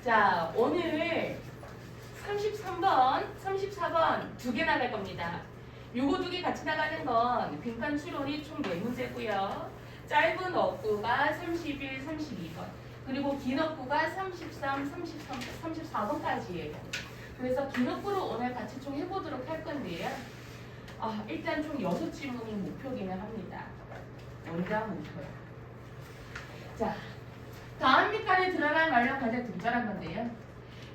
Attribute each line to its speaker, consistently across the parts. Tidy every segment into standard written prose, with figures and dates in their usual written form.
Speaker 1: 자, 오늘 33번, 34번 두 개 나갈 겁니다. 요거 두 개 같이 나가는 건 빈칸 추론이 총 4문제고요. 짧은 어구가 31, 32번. 그리고 긴 어구가 33, 34번까지예요. 그래서 긴 어구로 오늘 같이 좀 해보도록 할 건데요. 일단 총 6질문이 목표기는 합니다. 원장 목표요. 자, 다음 빈칸에 들어갈 말로 가장 적절한 건데요.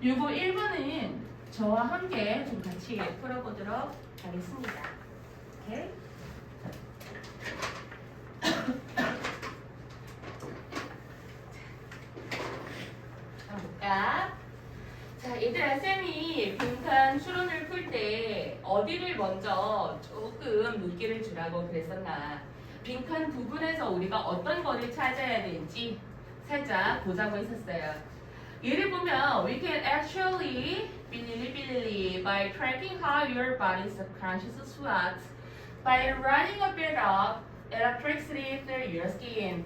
Speaker 1: 요거 1번은 저와 함께 좀 같이 풀어보도록 하겠습니다. 오케이? 볼까? 자, 얘들아, 쌤이 빈칸 추론을 풀 때 어디를 먼저 조금 물기를 주라고 그랬었나? 빈칸 부분에서 우리가 어떤 거를 찾아야 되는지 살짝 보자고 했었어요. 예를 보면 we can actually 빌리리 by tracking how your body subconsciously sweats by running a bit of electricity through your skin.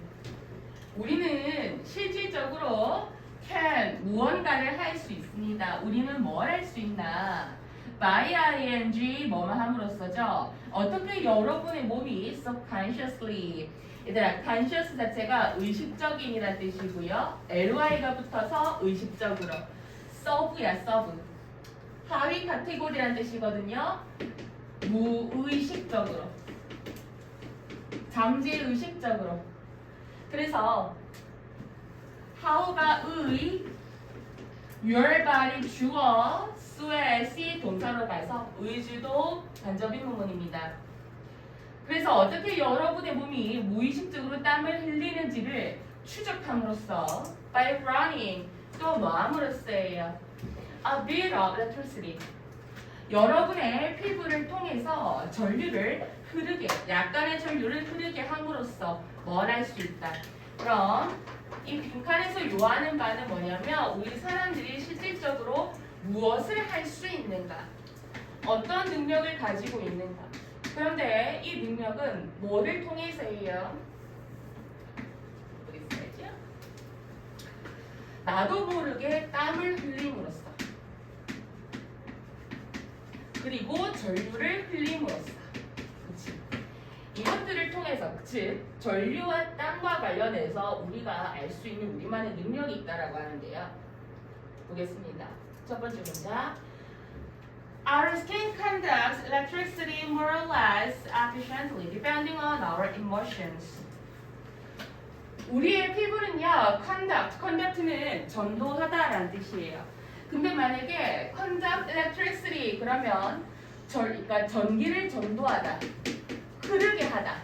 Speaker 1: 우리는 실질적으로 can 무언가를 할 수 있습니다. 우리는 뭘 할 수 있나? by ing 뭐만 함으로써죠. 어떻게 여러분의 몸이 subconsciously 얘들아, conscious 자체가 의식적인이란 뜻이고요. ly가 붙어서 의식적으로. serve야, serve. 하위 카테고리란 뜻이거든요. 무의식적으로. 잠재의식적으로. 그래서 how가 의, your body 주어, sweat이 동사로 가서 의주도 간접인 부분입니다. 그래서 어떻게 여러분의 몸이 무의식적으로 땀을 흘리는지를 추적함으로써 by running 또 뭐함으로써예요. A bit of electricity. 여러분의 피부를 통해서 전류를 흐르게, 약간의 전류를 흐르게 함으로써 뭘 할 수 있다. 그럼 이 빈칸에서 요하는 바는 뭐냐면 우리 사람들이 실질적으로 무엇을 할 수 있는가, 어떤 능력을 가지고 있는가. 그런데 이 능력은 뭐를 통해서예요? 어디 써야죠? 나도 모르게 땀을 흘림으로써, 그리고 전류를 흘림으로써, 그치? 이것들을 통해서, 즉 전류와 땀과 관련해서 우리가 알 수 있는 우리만의 능력이 있다라고 하는데요. 보겠습니다. 첫 번째 문장. Our skin conducts electricity more or less efficiently depending on our emotions. 우리의 피부는요, conduct는 전도하다라는 뜻이에요. 근데 만약에 conduct electricity 그러면 그러니까 전기를 전도하다, 흐르게 하다.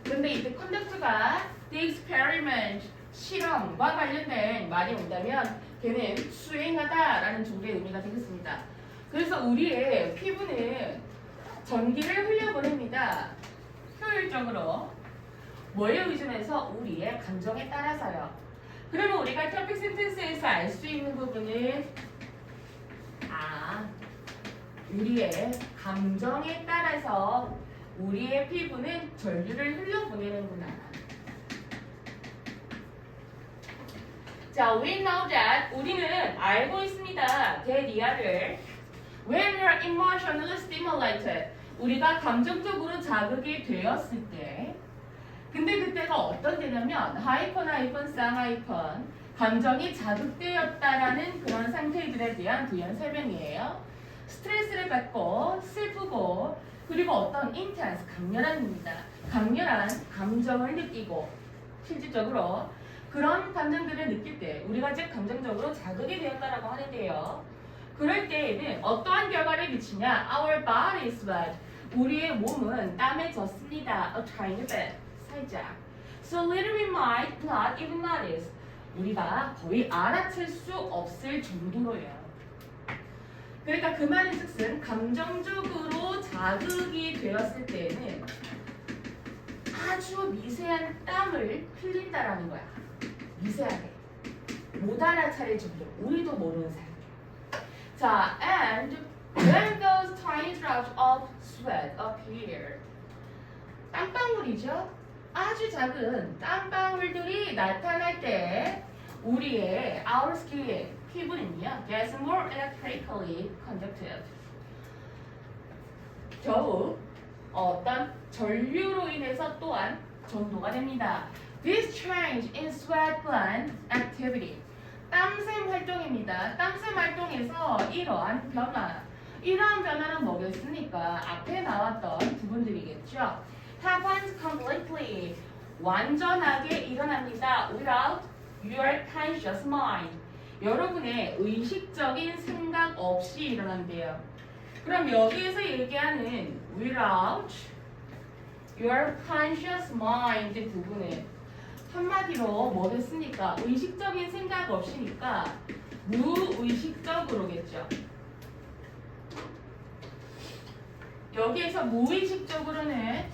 Speaker 1: 근데 이때 conduct가 the experiment, 실험과 관련된 말이 온다면 걔는 수행하다라는 정도의 의미가 되겠습니다. 그래서 우리의 피부는 전기를 흘려보냅니다. 효율적으로. 뭐에 의존해서? 우리의 감정에 따라서요. 그러면 우리가 토픽 센텐스에서 알 수 있는 부분은 우리의 감정에 따라서 우리의 피부는 전류를 흘려보내는구나. 자, we know that 우리는 알고 있습니다. 대리아를 when we are emotionally stimulated 우리가 감정적으로 자극이 되었을 때, 근데 그때가 어떤 때냐면 하이펀, 쌍하이펀 감정이 자극되었다라는 그런 상태들에 대한 부연 설명이에요. 스트레스를 받고 슬프고 그리고 어떤 intense 강렬한 감정을 느끼고 실질적으로 그런 감정들을 느낄 때 우리가 즉 감정적으로 자극이 되었다라고 하는데요. 그럴 때에는 어떠한 결과를 미치냐? Our body is wet. 우리의 몸은 땀에 젖습니다. A tiny bit. 살짝. So little we might not even notice. 우리가 거의 알아챌 수 없을 정도로요. 그러니까 그 말은 즉슨 감정적으로 자극이 되었을 때에는 아주 미세한 땀을 흘린다라는 거야. 미세하게. 못 알아차릴 정도로. 우리도 모르는 사람. 자, and when those tiny drops of sweat appear. 땀방울이죠? 아주 작은 땀방울들이 나타날 때 우리의 our skin, 피부는요, gets more electrically conducted. 겨우 어떤 전류로 인해서 또한 전도가 됩니다. This change in sweat gland activity. 땀샘 활동입니다. 땀샘 활동에서 이러한 변화는 뭐겠습니까? 앞에 나왔던 부분들이겠죠. Happens completely. 완전하게 일어납니다. Without your conscious mind. 여러분의 의식적인 생각 없이 일어난대요. 그럼 여기에서 얘기하는 without your conscious mind 부분은 한마디로 뭐겠습니까? 의식적인 생각 없이니까 무의식적으로겠죠. 여기에서 무의식적으로는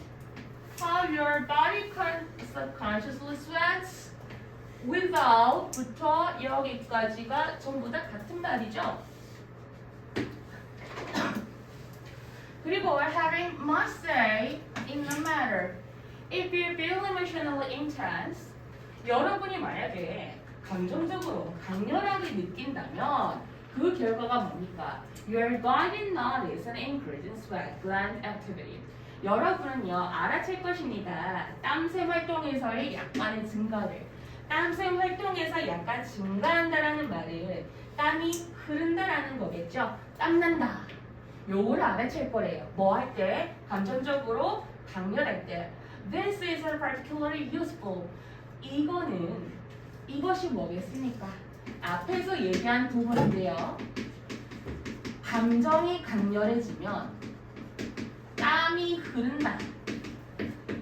Speaker 1: how your body subconsciously sweats without부터 여기까지가 전부 다 같은 말이죠. 그리고 having must say in the matter. If you feel emotionally intense, 여러분이 만약에 감정적으로 강렬하게 느낀다면 그 결과가 뭡니까? You're going to notice an increase in sweat gland activity. 여러분은요 알아챌 것입니다. 땀샘 활동에서의 약간의 증가를. 땀샘 활동에서 약간 증가한다라는 말은 땀이 흐른다라는 거겠죠. 땀난다. 요걸 알아챌 거래요. 뭐 할 때? 감정적으로 강렬할 때. This is particularly useful. 이것이 뭐겠습니까? 앞에서 얘기한 부분인데요. 감정이 강렬해지면 땀이 흐른다.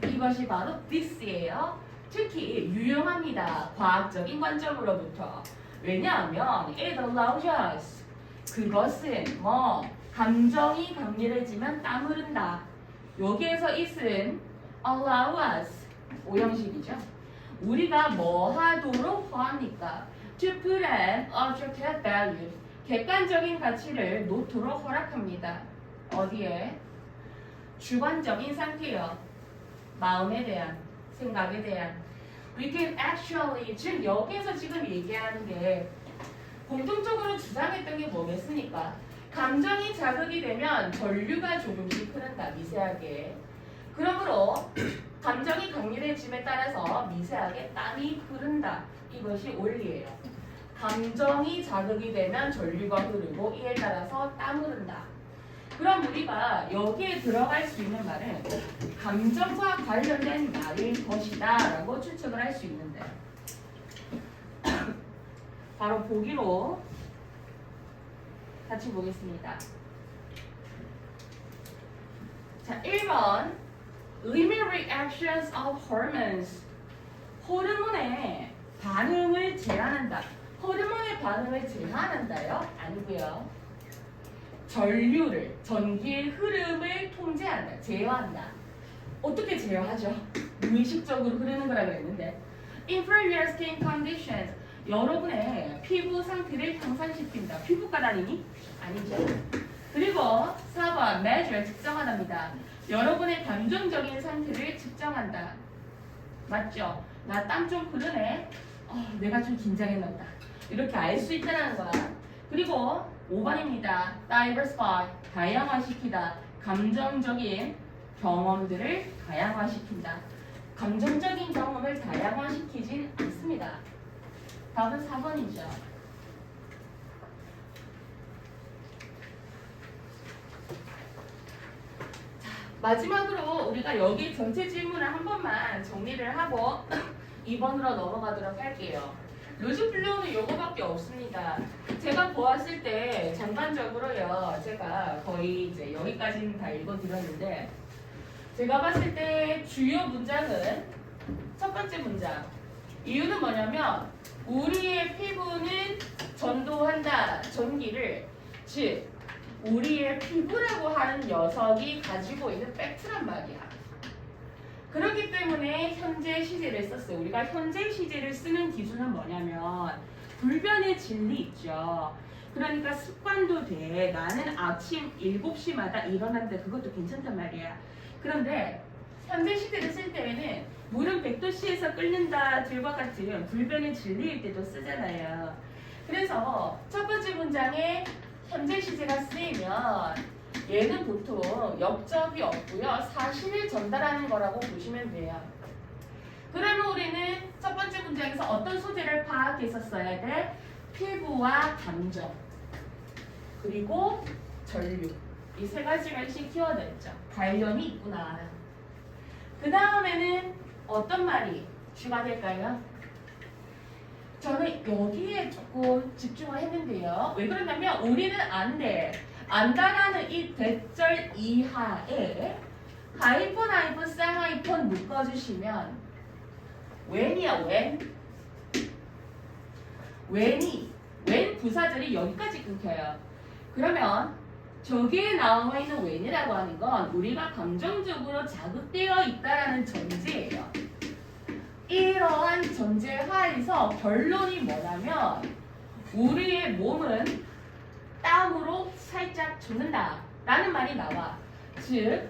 Speaker 1: 이것이 바로 this예요. 특히 유용합니다. 과학적인 관점으로부터. 왜냐하면 it allows us. 그것은 감정이 강렬해지면 땀 흐른다. 여기에서 it은 allow us 오형식이죠. 우리가 뭐 하도록 허합니까? To put an objective value 객관적인 가치를 놓도록 허락합니다. 어디에? 주관적인 상태요. 마음에 대한, 생각에 대한. We can actually, 즉 여기에서 지금 얘기하는 게 공통적으로 주장했던 게 뭐겠습니까? 감정이 자극이 되면 전류가 조금씩 흐른다, 미세하게. 그러므로 감정이 강렬해짐에 따라서 미세하게 땀이 흐른다. 이것이 원리예요. 감정이 자극이 되면 전류가 흐르고 이에 따라서 땀 흐른다. 그럼 우리가 여기에 들어갈 수 있는 말은 감정과 관련된 말일 것이다 라고 추측을 할 수 있는데 바로 보기로 같이 보겠습니다. 자, 1번 limit reactions of hormones. 호르몬의 반응을 제한한다. 호르몬의 반응을 제한한다요? 아니고요. 전류를, 전기의 흐름을 통제한다, 제어한다. 어떻게 제어하죠? 무의식적으로 흐르는 거라 그랬는데 improve your skin conditions. 여러분의 피부 상태를 향상시킨다. 피부과 다니니? 아니죠. 그리고 4번 measure, 측정하답니다. 여러분의 감정적인 상태를 측정한다. 맞죠? 나 땀 좀 흐르네. 내가 좀 긴장했나 보다. 이렇게 알 수 있다는 거야. 그리고 5번입니다. diversify, 다양화시키다. 감정적인 경험들을 다양화시킨다. 감정적인 경험을 다양화시키진 않습니다. 답은 4번이죠. 마지막으로 우리가 여기 전체 질문을 한 번만 정리를 하고 2번으로 넘어가도록 할게요. 로즈 플로우는 요거밖에 없습니다. 제가 보았을 때 전반적으로요, 제가 거의 이제 여기까지는 다 읽어드렸는데 제가 봤을 때 주요 문장은 첫 번째 문장. 이유는 뭐냐면 우리의 피부는 전도한다, 전기를. 즉 우리의 피부라고 하는 녀석이 가지고 있는 팩트란 말이야. 그렇기 때문에 현재 시제를 썼어요. 우리가 현재 시제를 쓰는 기준은 뭐냐면 불변의 진리 있죠. 그러니까 습관도 돼. 나는 아침 7시마다 일어난다. 그것도 괜찮단 말이야. 그런데 현재 시제를 쓸 때에는 물은 100도씨에서 끓는다 들과 같은 불변의 진리일 때도 쓰잖아요. 그래서 첫 번째 문장에 현재 시제가 쓰이면 얘는 보통 역접이 없고요. 사실을 전달하는 거라고 보시면 돼요. 그러면 우리는 첫 번째 문장에서 어떤 소재를 파악했었어야 돼? 피부와 감정, 그리고 전류. 이 세 가지를 키워냈죠. 관련이 있구나. 그 다음에는 어떤 말이 주가 될까요? 저는 여기에 조금 집중을 했는데요. 왜 그러냐면 우리는 안다라는 이 대절 이하에 하이폰, 하이폰, 쌍하이폰 묶어주시면 when이야, when 부사절이 여기까지 끊겨요. 그러면 저기에 나와 있는 when이라고 하는 건 우리가 감정적으로 자극되어 있다라는 전제예요. 이러한 전제 하에서 결론이 뭐냐면 우리의 몸은 땀으로 살짝 젖는다 라는 말이 나와. 즉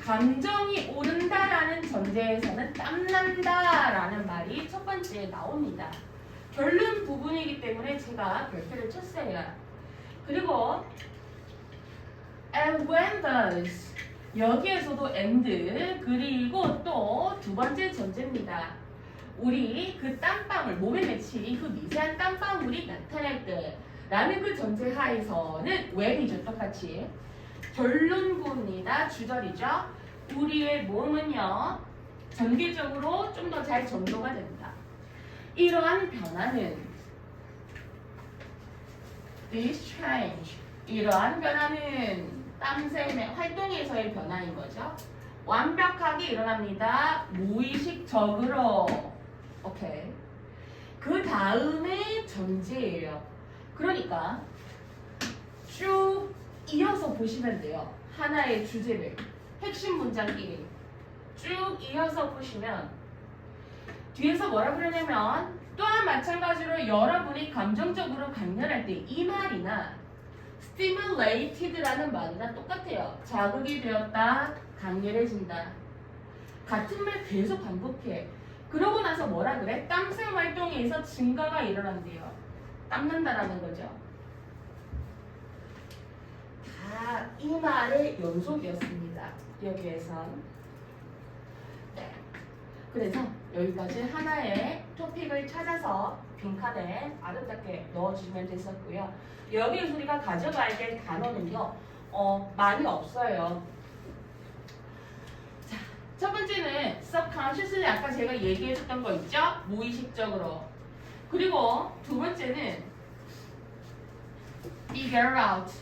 Speaker 1: 감정이 오른다라는 전제에서는 땀난다 라는 말이 첫 번째에 나옵니다. 결론 부분이기 때문에 제가 별표를 쳤어요. 그리고 and when does 여기에서도 and 그리고 또 두 번째 전제입니다. 우리 그 땀방울 몸에 맺힌 그 미세한 땀방울이 나타날 때 라는 그 전제 하에서는 when이죠. 똑같이 결론부입니다. 주절이죠. 우리의 몸은요 전개적으로 좀 더 잘 전도가 됩니다. 이러한 변화는 this change 이러한 변화는 땀샘의 활동에서의 변화인 거죠. 완벽하게 일어납니다. 무의식적으로. 오케이. 그 다음에 전제예요. 그러니까 쭉 이어서 보시면 돼요. 하나의 주제를 핵심 문장끼리 쭉 이어서 보시면 뒤에서 뭐라 그러냐면 또한 마찬가지로 여러분이 감정적으로 강렬할 때 이 말이나 stimulated라는 말이나 똑같아요. 자극이 되었다, 강렬해진다. 같은 말 계속 반복해. 그러고 나서 뭐라 그래? 땀샘 활동에 의해서 증가가 일어난대요. 땀난다라는 거죠. 다 이 말의 연속이었습니다. 여기에선. 네. 그래서 여기까지 하나의 토픽을 찾아서 빈칸에 아름답게 넣어주시면 됐었고요. 여기에서 우리가 가져가야 될 단어는요. 많이 없어요. 자, 첫 번째는 subconsciously 아까 제가 얘기했었던 거 있죠? 무의식적으로. 그리고 두 번째는 figure out.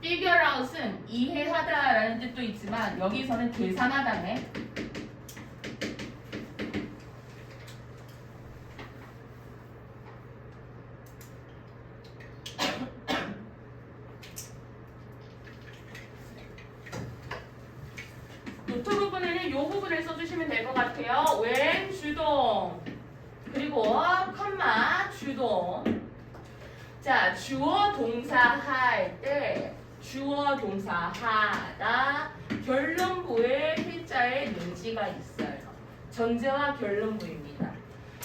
Speaker 1: figure out은 이해하다라는 뜻도 있지만 여기서는 계산하다네. 노트 부분에는 이 부분을 써주시면 될 것 같아요. when 주동 그리고 컴마 주동. 자, 주어 동사 할 때 주어 동사 하다 결론부에 필자에 능지가 있어요. 전제와 결론부입니다.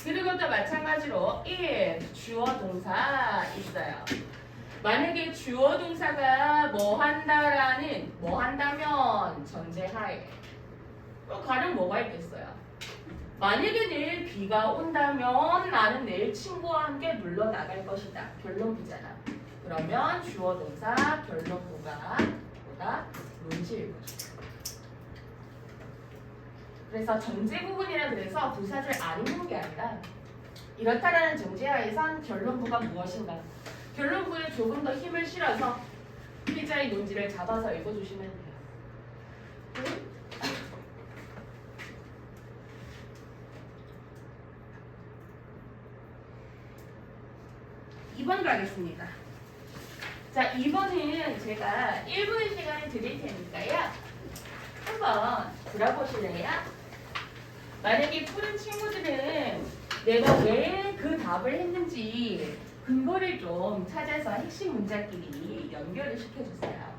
Speaker 1: 그리고 또 마찬가지로 if 주어 동사 있어요. 만약에 주어 동사가 뭐 한다라는 뭐 한다면 전제하에 또 가령 뭐가 있겠어요? 만약에 내일 비가 온다면 나는 내일 친구와 함께 놀러 나갈 것이다. 결론부잖아. 그러면 주어 동사 결론부가 보다 논지일 것이다. 그래서 전제 부분이라 그래서 부사절 안 읽는 게 아니라 이렇다라는 전제하에선 결론부가 무엇인가 결론부에 조금 더 힘을 실어서 필자의 논지를 잡아서 읽어주시면 돼요. 2번 가겠습니다. 자, 2번은 제가 1분의 시간을 드릴 테니까요. 한번 들어보실래요? 만약에 푸른 친구들은 내가 왜 그 답을 했는지 근거를 좀 찾아서 핵심 문장끼리 연결을 시켜주세요.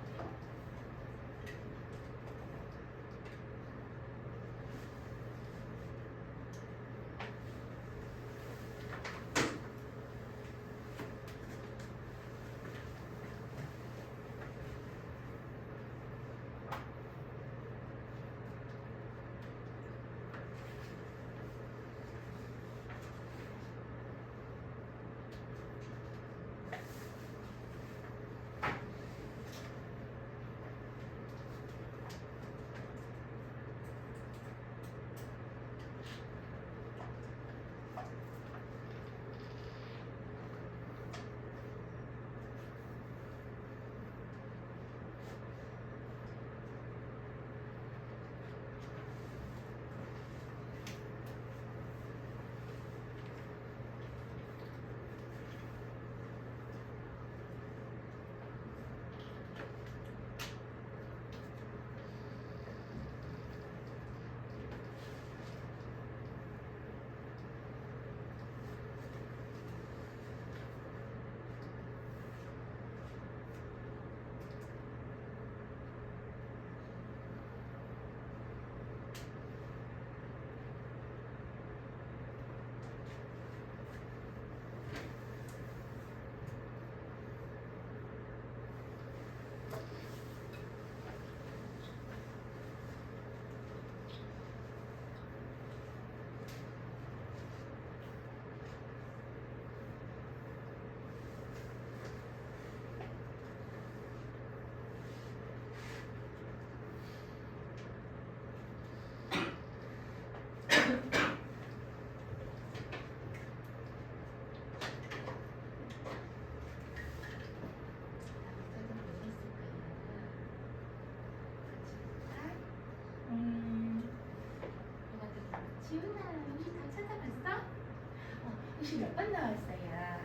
Speaker 1: 혹시 몇 번 나왔어요?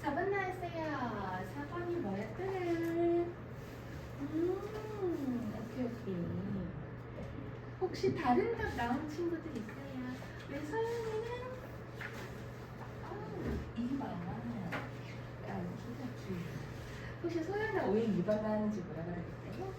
Speaker 1: 4번 나왔어요. 4번이 뭐였더라? 오케이. 혹시 다른 답 나온 친구들 있어요? 왜 서연이는 2번. 혹시 소연아 왜 2번 나왔는지 뭐라 그러겠어요?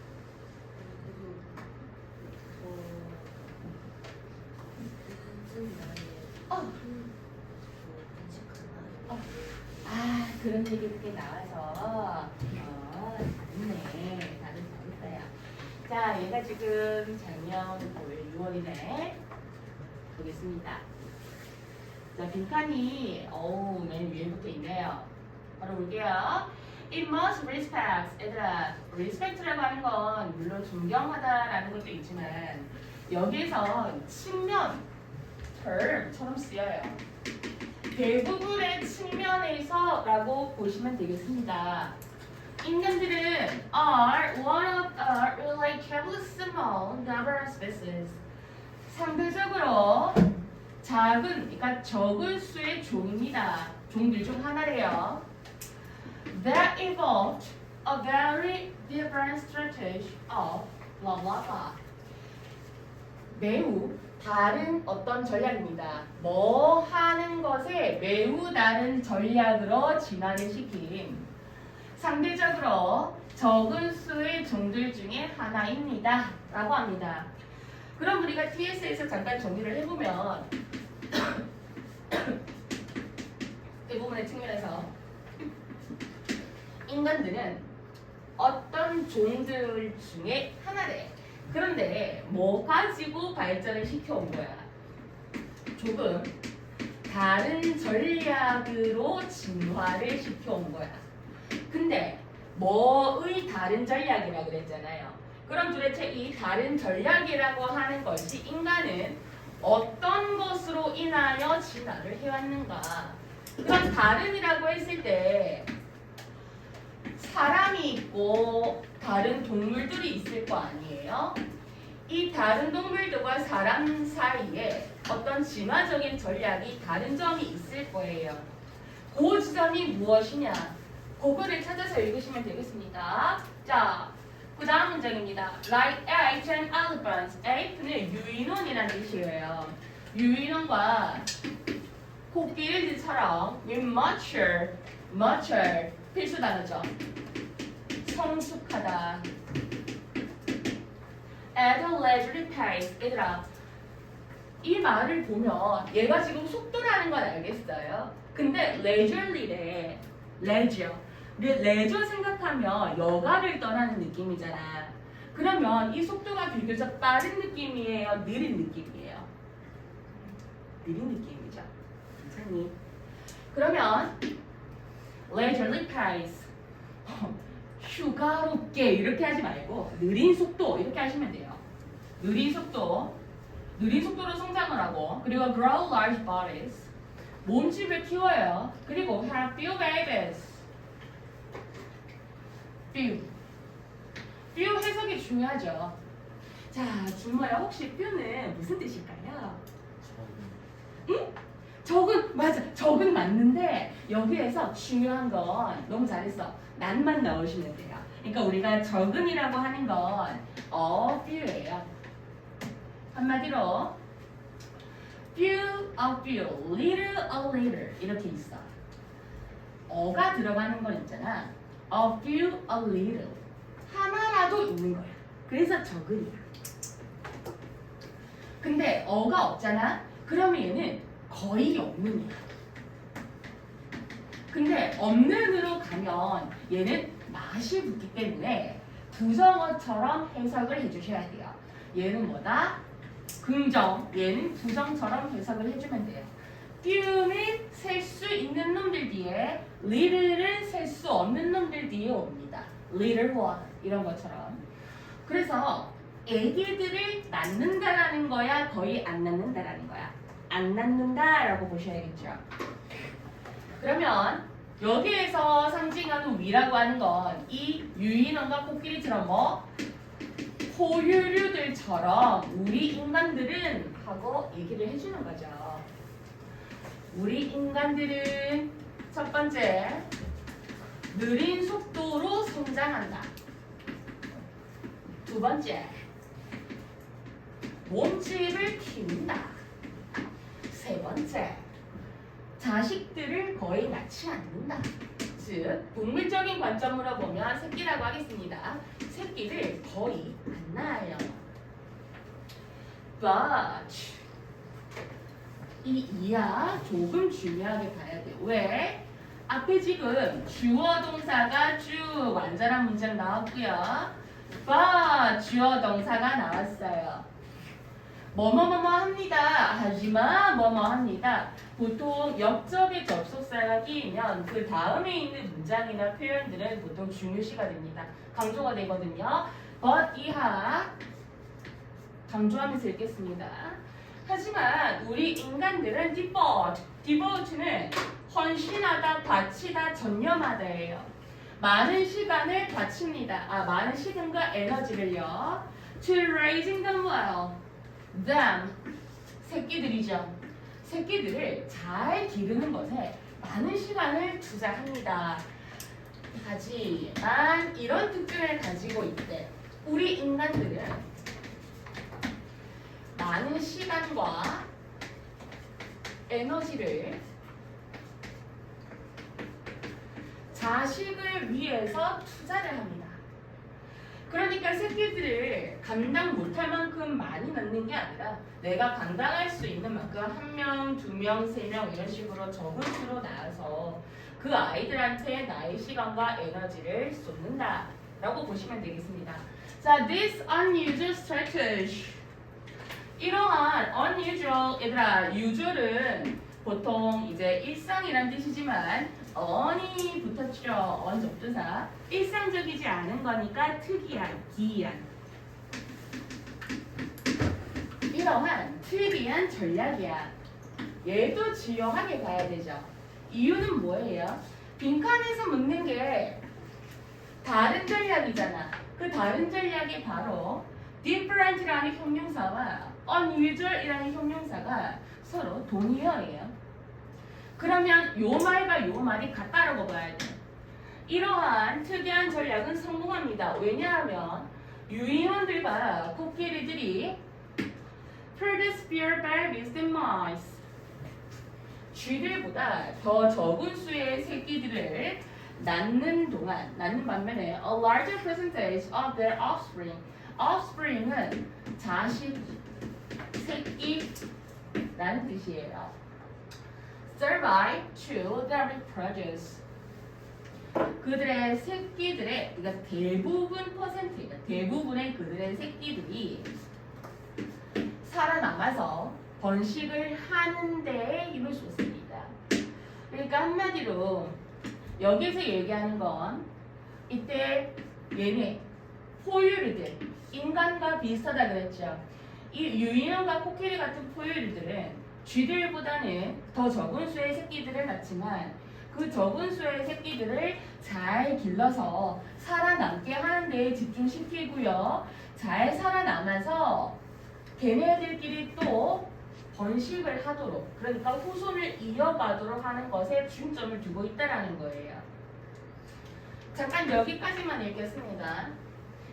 Speaker 1: 그런 얘기도 꽤 나와서 잘했네. 다들 잘했어요. 자, 얘가 지금 작년 5월 6월이네. 보겠습니다. 자, 빈칸이 맨 위에부터 있네요. 바로 볼게요. It must respect. 얘들아, respect라고 하는 건 물론 존경하다라는 것도 있지만 여기에서 측면, term처럼 쓰여요. 대부분의 측면에서라고 보시면 되겠습니다. 인간들은 are one of a relatively small number of species. 상대적으로 작은, 그러니까 적은 수의 종입니다. 종들 중 하나래요. That evolved a very different strategy of blah blah blah. 매우 다른 어떤 전략입니다. 뭐 하는 것에 매우 다른 전략으로 진화를 시킨 상대적으로 적은 수의 종들 중에 하나입니다. 라고 합니다. 그럼 우리가 TS에서 잠깐 정리를 해보면 대부분의 측면에서 인간들은 어떤 종들 중에 하나래. 그런데 뭐 가지고 발전을 시켜온 거야? 조금 다른 전략으로 진화를 시켜온 거야. 근데 뭐의 다른 전략이라고 그랬잖아요. 그럼 도대체 이 다른 전략이라고 하는 것이 인간은 어떤 것으로 인하여 진화를 해왔는가? 그럼 다른이라고 했을 때 사람이 있고 다른 동물들이 있을 거 아니에요? 이 다른 동물들과 사람 사이에 어떤 진화적인 전략이 다른 점이 있을 거예요. 그 지점이 무엇이냐? 그거를 찾아서 읽으시면 되겠습니다. 자, 그 다음 문장입니다. Like apes and elephants. ape는 유인원이라는 뜻이에요. 유인원과 코끼리들처럼 mature 필수 단어죠. 성숙하다. At a leisurely pace. 얘들아, 이 말을 보면 얘가 지금 속도라는 건 알겠어요. 근데 leisurely래. leisure 생각하면 여가를 떠나는 느낌이잖아. 그러면 이 속도가 비교적 빠른 느낌이에요? 느린 느낌이에요? 느린 느낌이죠. 괜찮니? 그러면 leisurely pace. 휴가롭게 이렇게 하지 말고 느린 속도 이렇게 하시면 돼요. 느린 속도로 성장을 하고, 그리고 grow large bodies, 몸집을 키워요. 그리고 have few babies. few 해석이 중요하죠. 자, 준모야, 혹시 few는 무슨 뜻일까요? 응? 적은, 맞아. 적은 맞는데 여기에서 중요한 건 너무 잘했어. 난만 넣으시면 돼요. 그러니까 우리가 적은이라고 하는 건 few예요. 한마디로 few, a few, little, a little 이렇게 있어. 어가 들어가는 건 있잖아. a few, a little. 하나라도 있는 거야. 그래서 적은이야. 근데 어가 없잖아. 그러면 얘는 거의 없는이야. 근데 없는으로 가면 얘는 맛이 붙기 때문에 부정어처럼 해석을 해주셔야 돼요. 얘는 뭐다? 긍정. 얘는 부정처럼 해석을 해주면 돼요. few는 셀 수 있는 놈들 뒤에, little는 셀 수 없는 놈들 뒤에 옵니다. little one 이런 것처럼. 그래서 애기들을 낳는다라는 거야? 거의 안 낳는다라는 거야? 안 낳는다라고 보셔야겠죠. 그러면 여기에서 상징하는 위라고 하는 건 이 유인원과 코끼리처럼 뭐 포유류들처럼 우리 인간들은 하고 얘기를 해주는 거죠. 우리 인간들은 첫 번째, 느린 속도로 성장한다. 두 번째, 몸집을 키운다. 세 번째, 자식들을 거의 낳지 않는다. 즉, 동물적인 관점으로 보면 새끼라고 하겠습니다. 새끼를 거의 안 낳아요. But 이 이하 조금 중요하게 봐야 돼. 왜? 앞에 지금 주어 동사가 쭉 완전한 문장 나왔고요. But 주어 동사가 나왔어요. 뭐뭐뭐뭐 합니다. 하지만 뭐뭐 합니다. 보통 역접의 접속사가 끼이면 그 다음에 있는 문장이나 표현들은 보통 중요시가 됩니다. 강조가 되거든요. but 이하 강조하면서 읽겠습니다. 하지만 우리 인간들은 devote는 헌신하다, 바치다, 전념하다예요. 많은 시간을 바칩니다. 많은 시간과 에너지를요. To raising them well. them, 새끼들이죠. 새끼들을 잘 기르는 것에 많은 시간을 투자합니다. 하지만 이런 특징을 가지고 있대. 우리 인간들은 많은 시간과 에너지를 자식을 위해서 투자를 합니다. 그러니까 새끼들을 감당 못할 만큼 많이 낳는 게 아니라 내가 감당할 수 있는 만큼 1명, 2명, 3명 이런 식으로 적은 수로 낳아서 그 아이들한테 나의 시간과 에너지를 쏟는다 라고 보시면 되겠습니다. 자, this unusual strategy, 이러한 unusual, 얘들아, usual은 보통 이제 일상이란 뜻이지만 on이 붙었죠. on 접두사. 일상적이지 않은 거니까 특이한, 기이한. 이러한 특이한 전략이야. 얘도 주요하게 봐야 되죠. 이유는 뭐예요? 빈칸에서 묻는 게 다른 전략이잖아. 그 다른 전략이 바로 different라는 형용사와 unusual이라는 형용사가 서로 동의어예요. 그러면 요 말과 요 말이 같다라고 봐야 돼. 이러한 특이한 전략은 성공합니다. 왜냐하면 유인원들과 코끼리들이 produce fewer babies than mice, 쥐들보다 더 적은 수의 새끼들을 낳는 반면에 a larger percentage of their offspring은 자식, 새끼라는 뜻이에요. survive to their reproduce. 그들의 새끼들의, 그러니까 대부분 퍼센트가 대부분의 그들의 새끼들이 살아남아서 번식을 하는 데에 힘을 줬습니다. 그러니까 한마디로 여기서 얘기하는 건 이때 얘네 포유류들, 인간과 비슷하다 그랬죠. 이 유인원과 코끼리 같은 포유류들은 쥐들보다는 더 적은 수의 새끼들을 낳지만 그 적은 수의 새끼들을 잘 길러서 살아남게 하는 데에 집중시키고요. 잘 살아남아서 걔네들끼리 또 번식을 하도록, 그러니까 후손을 이어가도록 하는 것에 중점을 두고 있다는 거예요. 잠깐 여기까지만 읽겠습니다.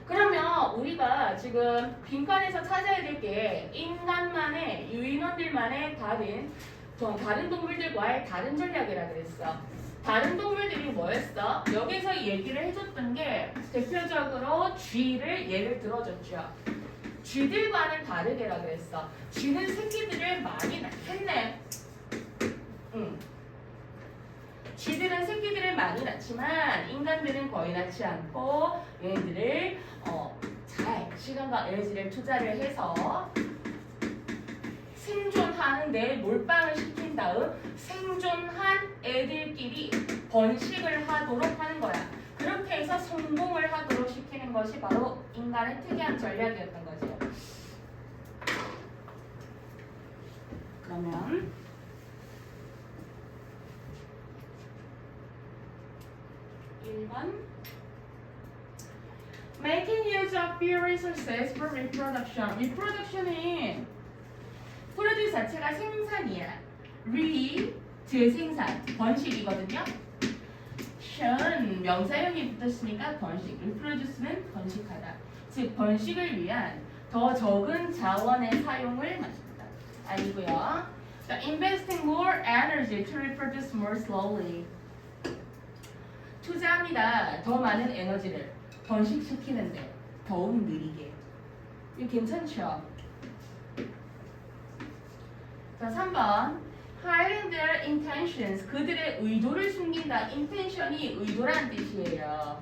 Speaker 1: 그러면 우리가 지금 빈칸에서 찾아야 될 게 인간만의, 유인원들만의 다른 동물들과의 다른 전략이라 그랬어. 다른 동물들이 뭐였어? 여기서 얘기를 해줬던 게 대표적으로 쥐를 예를 들어줬죠. 쥐들과는 다르게라 그랬어. 쥐는 새끼들을 많이 낳겠네. 쥐들은 새끼들을 많이 낳지만 인간들은 거의 낳지 않고 얘네들을 잘 시간과 에너지를 투자를 해서 생존하는 데 몰빵을 시킨 다음 생존한 애들끼리 번식을 하도록 하는 거야. 그렇게 해서 성공을 하도록 시키는 것이 바로 인간의 특이한 전략이었던 거죠. 그러면 1번 Making use of few resources for reproduction. reproduction은 produce 자체가 생산이야. 재생산, 번식이거든요. 션 명사형이 붙었으니까 번식, reproduce는 번식하다. 즉 번식을 위한 더 적은 자원의 사용을 말합니다. 아니고요. Investing more energy to reproduce more slowly. 투자합니다. 더 많은 에너지를 번식시키는데 더욱 느리게. 이거 괜찮죠? 자, 3번. Hiding their intentions. 그들의 의도를 숨긴다. intention이 의도란 뜻이에요.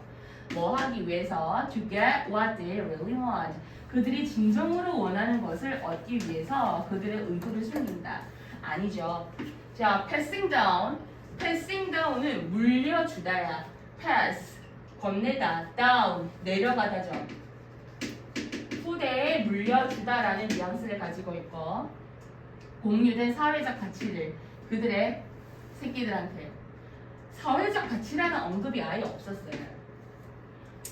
Speaker 1: 뭐 하기 위해서? To get what they really want. 그들이 진정으로 원하는 것을 얻기 위해서 그들의 의도를 숨긴다. 아니죠. 자, passing down. passing down은 물려주다야. pass, 건네다. down, 내려가다죠. 후대에 물려주다라는 뉘앙스를 가지고 있고 공유된 사회적 가치를 그들의 새끼들한테 사회적 가치라는 언급이 아예 없었어요.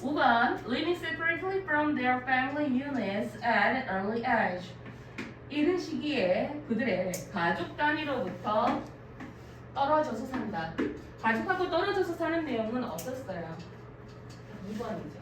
Speaker 1: 5번 Living separately from their family units at an early age. 이른 시기에 그들의 가족 단위로부터 떨어져서 산다. 가족하고 떨어져서 사는 내용은 없었어요. 2번이죠.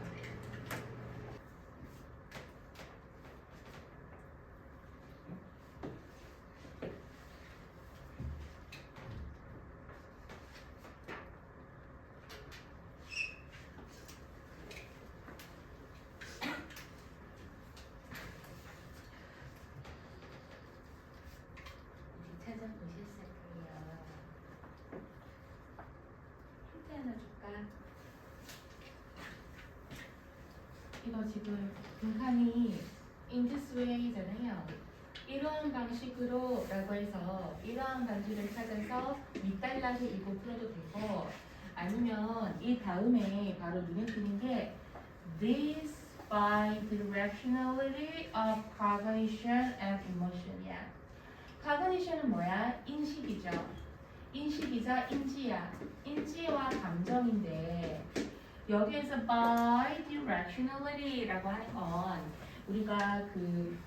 Speaker 1: 찾아보셨을 거예요. 힌트 하나 줄까? 이거 지금 빈칸이 in this way잖아요. 이러한 방식으로 라고 해서 이러한 반지를 찾아서 밑달라서 이거 풀어도 되고 아니면 이 다음에 바로 눈에 띄는 게 this bi-directionality of cognition and emotion이야. cognition은 뭐야? 인식이죠. 인식이자 인지야. 인지와 감정인데 여기에서 bi-directionality라고 하는 건 우리가 그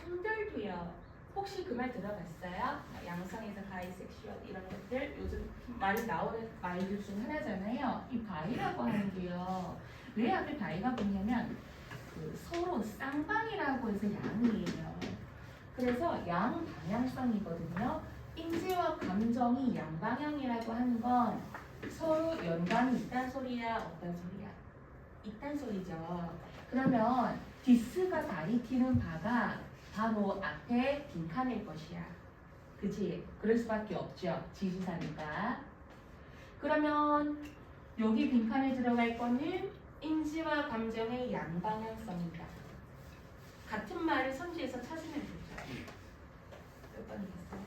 Speaker 1: 성별도요. 혹시 그 말 들어봤어요? 양성에서 바이섹슈얼 이런 것들 요즘 많이 나오는 말들 중 하나잖아요. 이 바이라고 하는 게요. 왜 앞에 바이가 붙냐면 그 서로 쌍방이라고 해서 양이에요. 그래서 양방향성이거든요. 인지와 감정이 양방향이라고 하는 건 서로 연관이 있단 소리야, 없단 소리야? 있단 소리죠. 그러면 디스가 가리키는 바가 바로 앞에 빈칸일 것이야. 그치? 그럴 수밖에 없죠. 지시사니까. 그러면 여기 빈칸에 들어갈 거는 인지와 감정의 양방향성이다. 같은 말을 선지해서 찾으면 되죠. 몇 번이겠어요?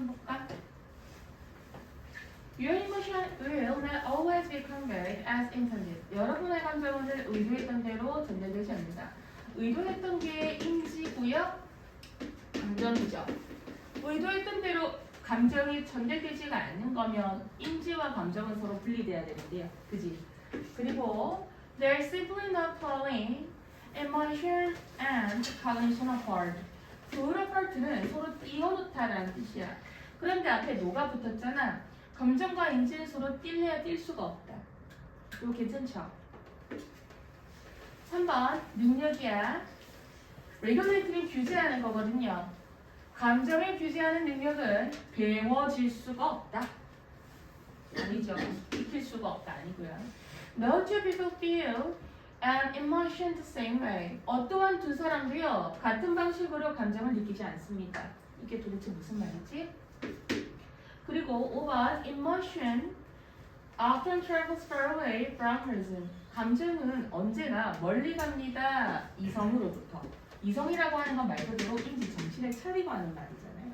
Speaker 1: 볼까? Your emotion will not always be conveyed as intended. 여러분의 감정은 의도했던 대로 전달되지 않는다. 의도했던 게 인지고요, 감정이죠. 의도했던 대로 감정이 전달되지가 않는 거면 인지와 감정은 서로 분리돼야 되는데요. 그지? 그리고 they're simply not pulling emotion and cognition apart. 둘 apart는 서로 띄어놓다라는 뜻이야. 그런데 앞에 노가 붙었잖아. 감정과 인지는 서로 뛸래야 뛸 수가 없다. 이거 괜찮죠? 3번 능력이야. regulate는 규제하는 거거든요. 감정을 규제하는 능력은 배워질 수가 없다. 아니죠. 익힐 수가 없다. 아니고요. No two people feel an emotion the same way. 어떠한 두 사람도요 같은 방식으로 감정을 느끼지 않습니다. 이게 도대체 무슨 말이지? 그리고 5번 emotion often travels far away from reason. 감정은 언제나 멀리 갑니다. 이성으로부터. 이성이라고 하는 건 말 그대로 인지 정신을 차리고 하는 말이잖아요.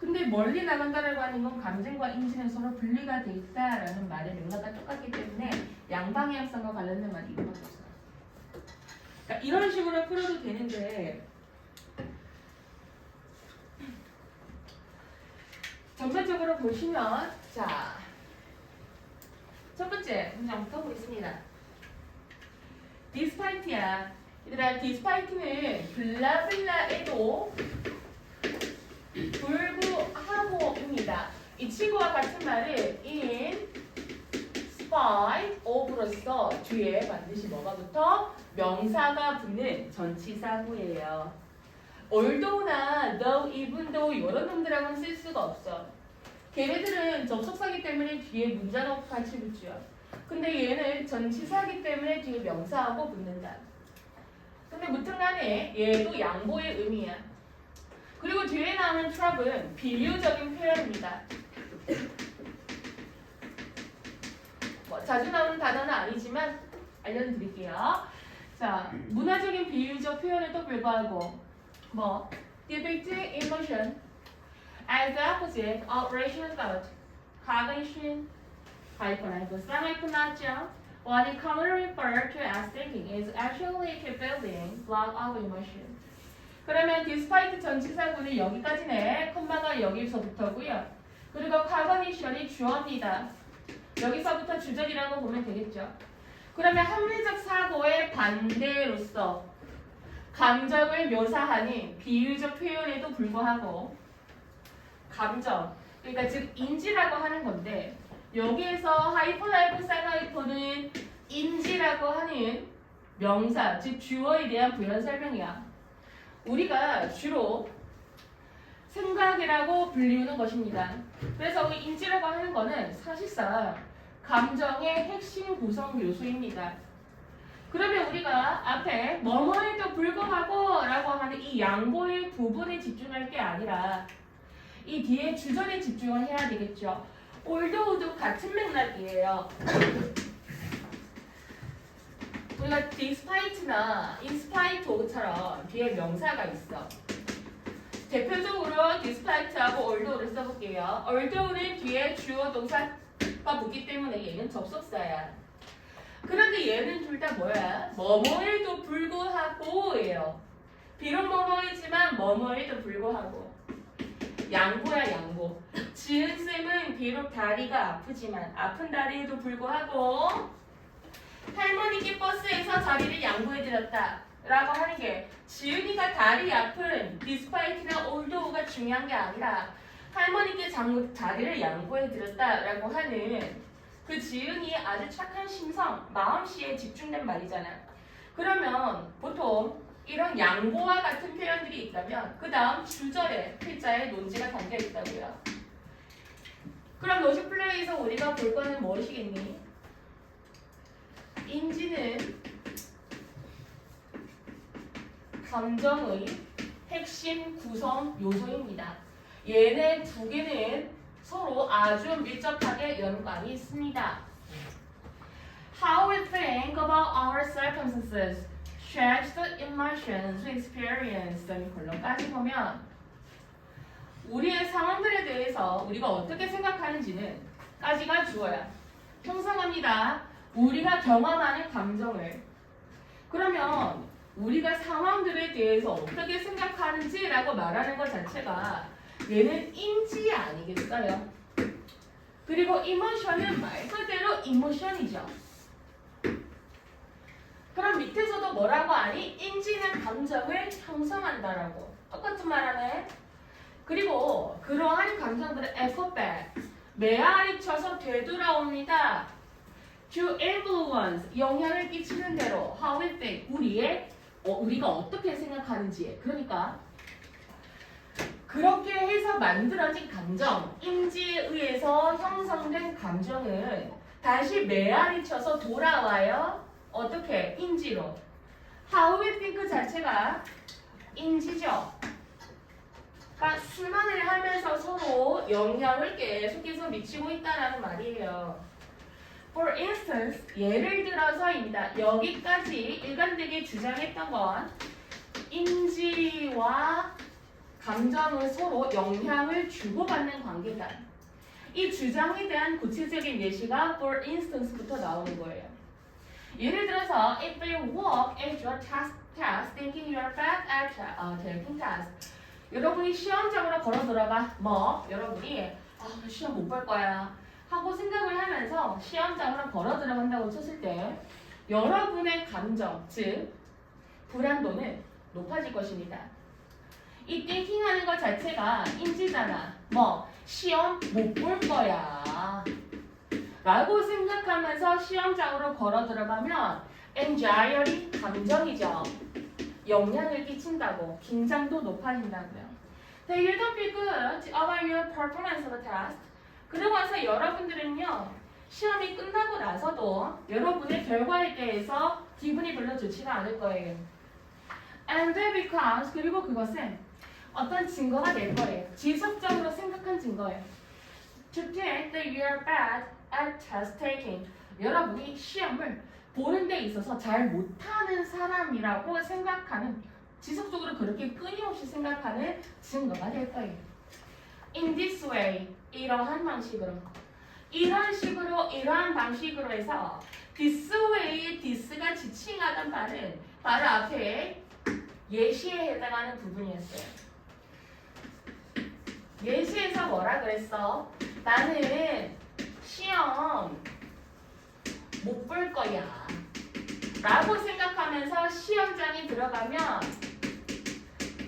Speaker 1: 근데 멀리 나간다라고 하는 건 감정과 인지는 서로 분리가 돼 있다라는 말의 맥락과 똑같기 때문에 양방향성과 관련된 말이 이거밖에 없어요. 그러니까 이런 식으로 풀어도 되는데 전반적으로 보시면 자, 첫 번째 문장부터 보겠습니다. despite야. 얘들아, despite는 블라블라에도 불구하고입니다. 이 친구와 같은 말을 in spite of로서 뒤에 반드시 뭐가 붙어? 명사가 붙는 전치사구예요. although나 though, even though 이런 놈들하고는 쓸 수가 없어. 걔네들은 접속사기 때문에 뒤에 문자가 같이 붙죠. 근데 얘는 전치사기 때문에 뒤에 명사하고 붙는다. 근데 무튼간에 얘도 양보의 의미야. 그리고 뒤에 나오는 trouble은 비유적인 표현입니다. 뭐 자주 나오는 단어는 아니지만 알려드릴게요. 자, 문화적인 비유적 표현에도 불구하고 뭐 depicting emotion as the opposite of rational thought. cognition 하이픈 쌍하이픈 나왔죠? What is commonly referred to as thinking is actually a building block of emotion. 그러면 despite 전치사구는 여기까지네. 콤마가 여기서부터고요. 그리고 cognition이 주어입니다. 여기서부터 주절이라고 보면 되겠죠. 그러면 합리적 사고의 반대로서 감정을 묘사하는 비유적 표현에도 불구하고 감정, 그러니까 즉 인지라고 하는 건데 여기에서 하이퍼 쌍하이퍼는 인지라고 하는 명사, 즉 주어에 대한 부연 설명이야. 우리가 주로 생각이라고 불리우는 것입니다. 그래서 우리 인지라고 하는 거는 사실상 감정의 핵심 구성 요소입니다. 그러면 우리가 앞에 뭐뭐에도 불구하고 라고 하는 이 양보의 부분에 집중할 게 아니라 이 뒤에 주절에 집중을 해야 되겠죠. although도 같은 맥락이에요. 우리가 despite나 in spite of처럼 뒤에 명사가 있어. 대표적으로 despite하고 although를 써볼게요. although는 뒤에 주어 동사가 붙기 때문에 얘는 접속사야. 그런데 얘는 둘 다 뭐야? 뭐뭐에도 불구하고예요. 비록 뭐뭐이지만 뭐뭐에도 불구하고. 양보야 양보. 지은쌤은 비록 다리가 아프지만 아픈 다리에도 불구하고 할머니께 버스에서 자리를 양보해드렸다 라고 하는 게 지은이가 다리 아픈 despite나 although가 중요한 게 아니라 할머니께 자리를 양보해드렸다 라고 하는 그 지은이의 아주 착한 심성, 마음씨에 집중된 말이잖아. 그러면 보통 이런 양보와 같은 표현들이 있다면 그 다음 주절에 필자에 논지가 담겨 있다고요. 그럼 로직 플레이에서 우리가 볼 거는 무엇이겠니? 인지는 감정의 핵심 구성 요소입니다. 얘네 두 개는 서로 아주 밀접하게 연관이 있습니다. How we think about our circumstances shapes the emotions we experience. 결론까지 보면 우리의 상황들에 대해서 우리가 어떻게 생각하는지는 까지가 주어야. 형성합니다. 우리가 경험하는 감정을. 그러면 우리가 상황들에 대해서 어떻게 생각하는지라고 말하는 것 자체가 얘는 인지 아니겠어요? 그리고 이모션은 말 그대로 이모션이죠. 그럼 밑에서도 뭐라고 하니? 인지는 감정을 형성한다라고. 똑같은 말 하네. 그리고 그러한 감정들은 echo back, 메아리 쳐서 되돌아옵니다. To influence, 영향을 끼치는 대로 how we think, 우리가 어떻게 생각하는지에. 그러니까 그렇게 해서 만들어진 감정, 인지에 의해서 형성된 감정은 다시 메아리 쳐서 돌아와요. 어떻게? 인지로. How we think 자체가 인지죠. 그러니까 순환을 하면서 서로 영향을 계속해서 미치고 있다는 말이에요. For instance, 예를 들어서입니다. 여기까지 일관되게 주장했던 건 인지와 감정을 서로 영향을 주고받는 관계다. 이 주장에 대한 구체적인 예시가 for instance부터 나오는 거예요. 예를 들어서 if you walk at your task thinking you are bad at taking tasks. 여러분이 시험장으로 걸어 들어가 여러분이 시험 못 볼 거야 하고 생각을 하면서 시험장으로 걸어 들어간다고 쳤을 때 여러분의 감정, 즉 불안도는 높아질 것입니다. 이 thinking 하는 것 자체가 인지잖아. 시험 못 볼 거야 라고 생각하면서 시험장으로 걸어 들어가면 anxiety, 감정이죠. 영향을 끼친다고. 긴장도 높아진다고요. You don't feel good about your performance of a test. 그러고 나서 여러분들은요. 시험이 끝나고 나서도 여러분의 결과에 대해서 기분이 별로 좋지가 않을 거예요. And that becomes, 그리고 그것은 어떤 증거가 될 거예요. 지속적으로 생각한 증거예요. To think that you are bad at test taking. 여러분이 시험을 보는 데 있어서 잘 못하는 사람이라고 생각하는, 지속적으로 그렇게 끊임없이 생각하는 증거가 될 거예요. In this way, 이러한 방식으로, 이러한 방식으로 해서 this way, this가 지칭하던 바는 바로 앞에 예시에 해당하는 부분이었어요. 예시에서 뭐라 그랬어? 나는 시험 못 볼 거야 라고 생각하면서 시험장에 들어가면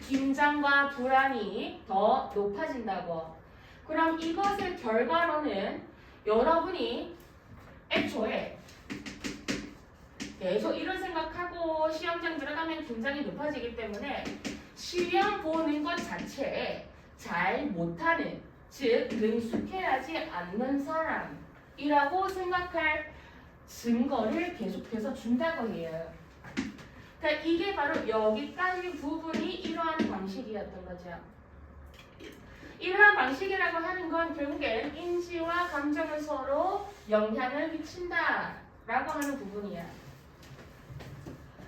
Speaker 1: 긴장과 불안이 더 높아진다고. 그럼 이것의 결과로는 여러분이 애초에 계속 이런 생각하고 시험장 들어가면 긴장이 높아지기 때문에 시험 보는 것 자체에 잘 못하는, 즉 능숙해하지 않는 사람이라고 생각할 증거를 계속해서 준다고 해요. 그러니까 이게 바로 여기까지 부분이 이러한 방식이었던 거죠. 이러한 방식이라고 하는 건 결국엔 인지와 감정을 서로 영향을 미친다라고 하는 부분이야.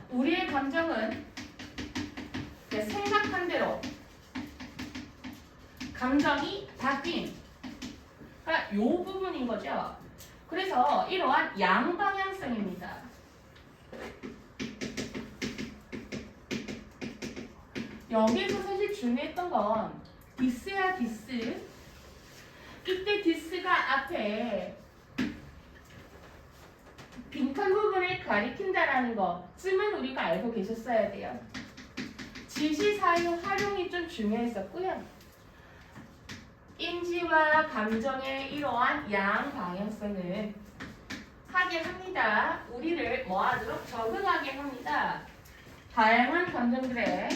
Speaker 1: 우리의 감정은 생각한 대로 감정이 바뀐, 그러니까 이 부분인 거죠. 그래서 이러한 양방향성입니다. 여기에서 사실 중요했던 건 this야 this. 이때 this가 앞에 빈칸 부분을 가리킨다라는 것쯤은 우리가 알고 계셨어야 돼요. 지시 사용 활용이 좀 중요했었고요. 인지와 감정의 이러한 양방향성은 하게 합니다. 우리를 뭐하도록 적응하게 합니다. 다양한 감정들에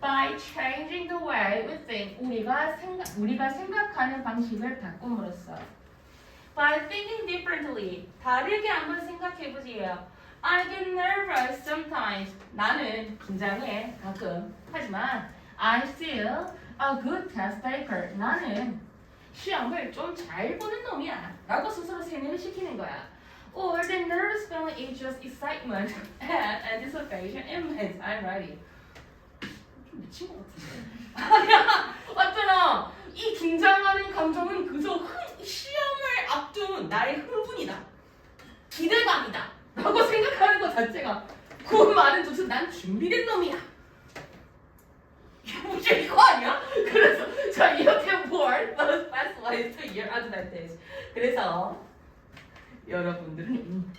Speaker 1: by changing the way we think, 우리가 생각하는 방식을 바꿈으로써 by thinking differently, 다르게 한번 생각해보세요. I get nervous sometimes. 나는 긴장해 가끔. 하지만 I feel a good test taker. 나는 시험을 좀 잘 보는 놈이야 라고 스스로 세뇌를 시키는 거야. Or the nervous feeling is just excitement and anticipation in my time ready. 좀 미친 것 같은데. 맞잖아. 이 긴장하는 감정은 그저 시험을 앞둔 나의 흥분이다, 기대감이다 라고 생각하는 것 자체가, 그 말은 도대체 난 준비된 놈이야. 이게 이거 아니야? 그래서 자, 이렇게 word those past lies to your advantage. 그래서 여러분들은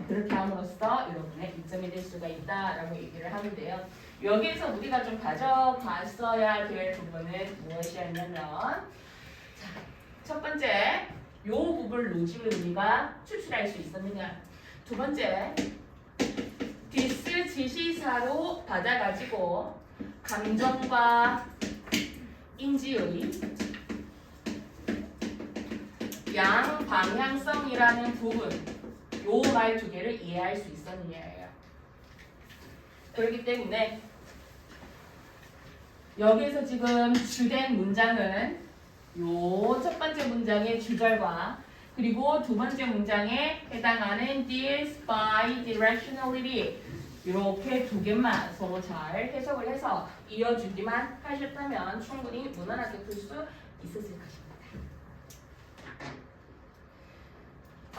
Speaker 1: 그렇게 함으로써 여러분의 이점이 될 수가 있다라고 얘기를 하는데요. 여기에서 우리가 좀 가져갔어야 될 부분은 무엇이었냐면, 자, 첫 번째, 요 부분 로직을 우리가 추출할 수 있었느냐. 두 번째, this 지시사로 받아가지고 감정과 인지의 양방향성이라는 부분, 요 말 두 개를 이해할 수 있었느냐예요. 그렇기 때문에 여기서 지금 주된 문장은 요 첫 번째 문장의 주절과 그리고 두 번째 문장에 해당하는 this by directionality, 이렇게 두 개만 서로 잘 해석을 해서 이어주기만 하셨다면 충분히 무난하게 풀 수 있었을 것입니다.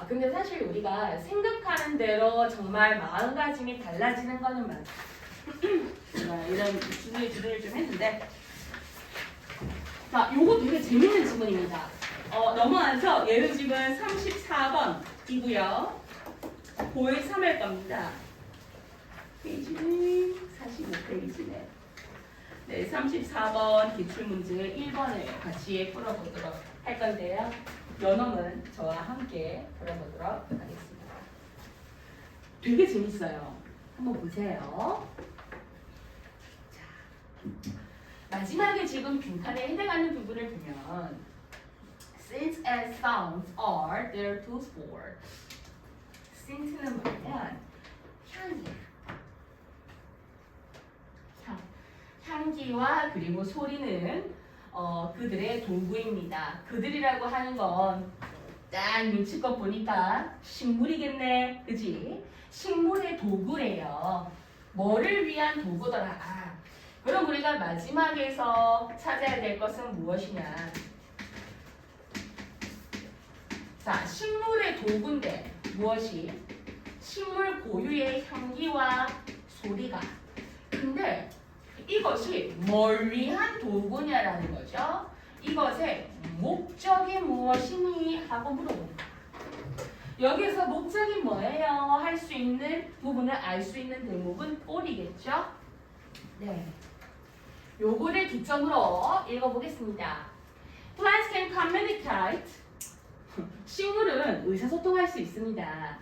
Speaker 1: 근데 사실 우리가 생각하는 대로 정말 마음가짐이 달라지는 거는 맞아요. 제가 이런 주제를 좀 했는데, 자, 요거 되게 재밌는 지문입니다. 넘어와서 예를 지금 34번이고요. 고1 3일 겁니다. 페이지는 45페이지네. 네, 34번 기출문제 1번을 같이 풀어보도록 할 건데요. 연어는 저와 함께 풀어보도록 하겠습니다. 되게 재밌어요. 한번 보세요. 자, 마지막에 지금 빈칸에 해당하는 부분을 보면 since and sounds are there to for. since는 뭐냐면 향이야. 향기와 그리고 소리는 그들의 도구입니다. 그들이라고 하는 건 딱 눈치껏 보니까 식물이겠네. 그지? 식물의 도구래요. 뭐를 위한 도구더라. 그럼 우리가 마지막에서 찾아야 될 것은 무엇이냐? 자, 식물의 도구인데 무엇이? 식물 고유의 향기와 소리가. 근데 이것이 뭘 위한 도구냐라는 거죠. 이것의 목적이 무엇이니? 하고 물어봅니다. 여기서 목적이 뭐예요? 할 수 있는 부분을 알 수 있는 대목은 for이겠죠? 네. 요거를 기점으로 읽어보겠습니다. Plants can communicate. 식물은 의사소통할 수 있습니다.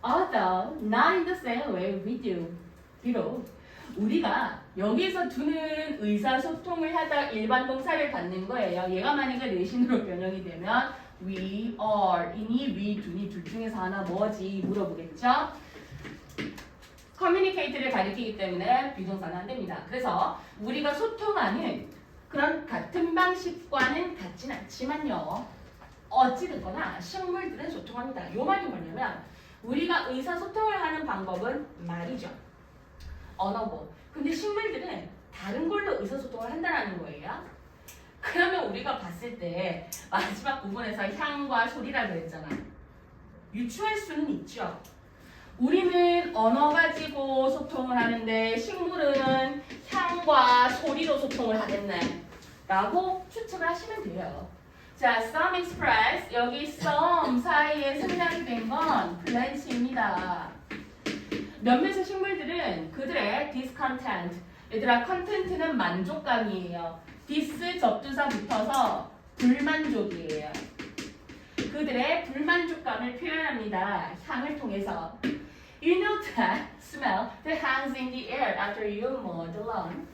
Speaker 1: Although not in the same way we do. 비록 우리가 여기서 두는 의사소통을 하다 일반 동사를 갖는 거예요. 얘가 만약에 내신으로 변형이 되면 we, are, 이니, we, do니 둘 중에서 하나 뭐지? 물어보겠죠? communicate를 가리키기 때문에 비동사는 안 됩니다. 그래서 우리가 소통하는 그런 같은 방식과는 같진 않지만요. 어찌됐거나 식물들은 소통합니다. 요 말이 뭐냐면 우리가 의사소통을 하는 방법은 말이죠. 언어고. 근데 식물들은 다른 걸로 의사소통을 한다는 거예요. 그러면 우리가 봤을 때 마지막 부분에서 향과 소리라고 했잖아. 유추할 수는 있죠. 우리는 언어 가지고 소통을 하는데 식물은 향과 소리로 소통을 하겠네. 라고 추측을 하시면 돼요. 자, some express. 여기 some 사이에 생략이 된 건 plants입니다. 몇몇의 식물들은 그들의 discontent, 얘들아 content는 만족감이에요. dis 접두사 붙어서 불만족이에요. 그들의 불만족감을 표현합니다. 향을 통해서. You know that smell that hangs in the air after you mow the lawn.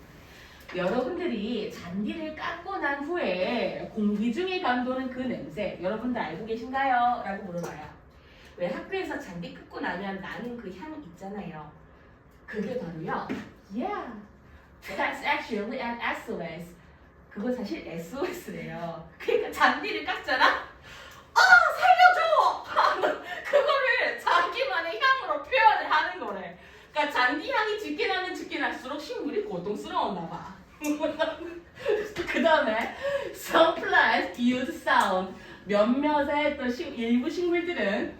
Speaker 1: 여러분들이 잔디를 깎고 난 후에 공기 중에 감도는 그 냄새 여러분들 알고 계신가요? 라고 물어봐요. 왜 학교에서 잔디 깎고 나면 나는 그 향 있잖아요. 그게 바로요. Yeah, that's actually an SOS. 그거 사실 SOS래요. 그러니까 잔디를 깎잖아. 살려줘! 그거를 자기만의 향으로 표현을 하는 거래. 그러니까 잔디 향이 짙게 나면 짙게 날수록 식물이 고통스러웠나 봐. 그 다음에 some plants use sound. 몇몇의 또 일부 식물들은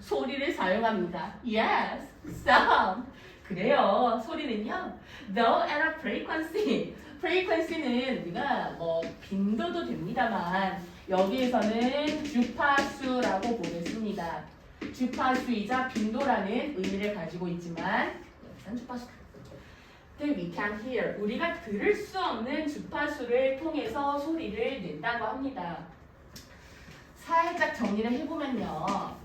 Speaker 1: 소리를 사용합니다. Yes, sound. 그래요. 소리는요. Though at a frequency. frequency는 우리가 뭐 빈도도 됩니다만 여기에서는 주파수라고 보겠습니다. 주파수이자 빈도라는 의미를 가지고 있지만 여기서는 주파수다. We can hear. 우리가 들을 수 없는 주파수를 통해서 소리를 낸다고 합니다. 살짝 정리를 해보면요.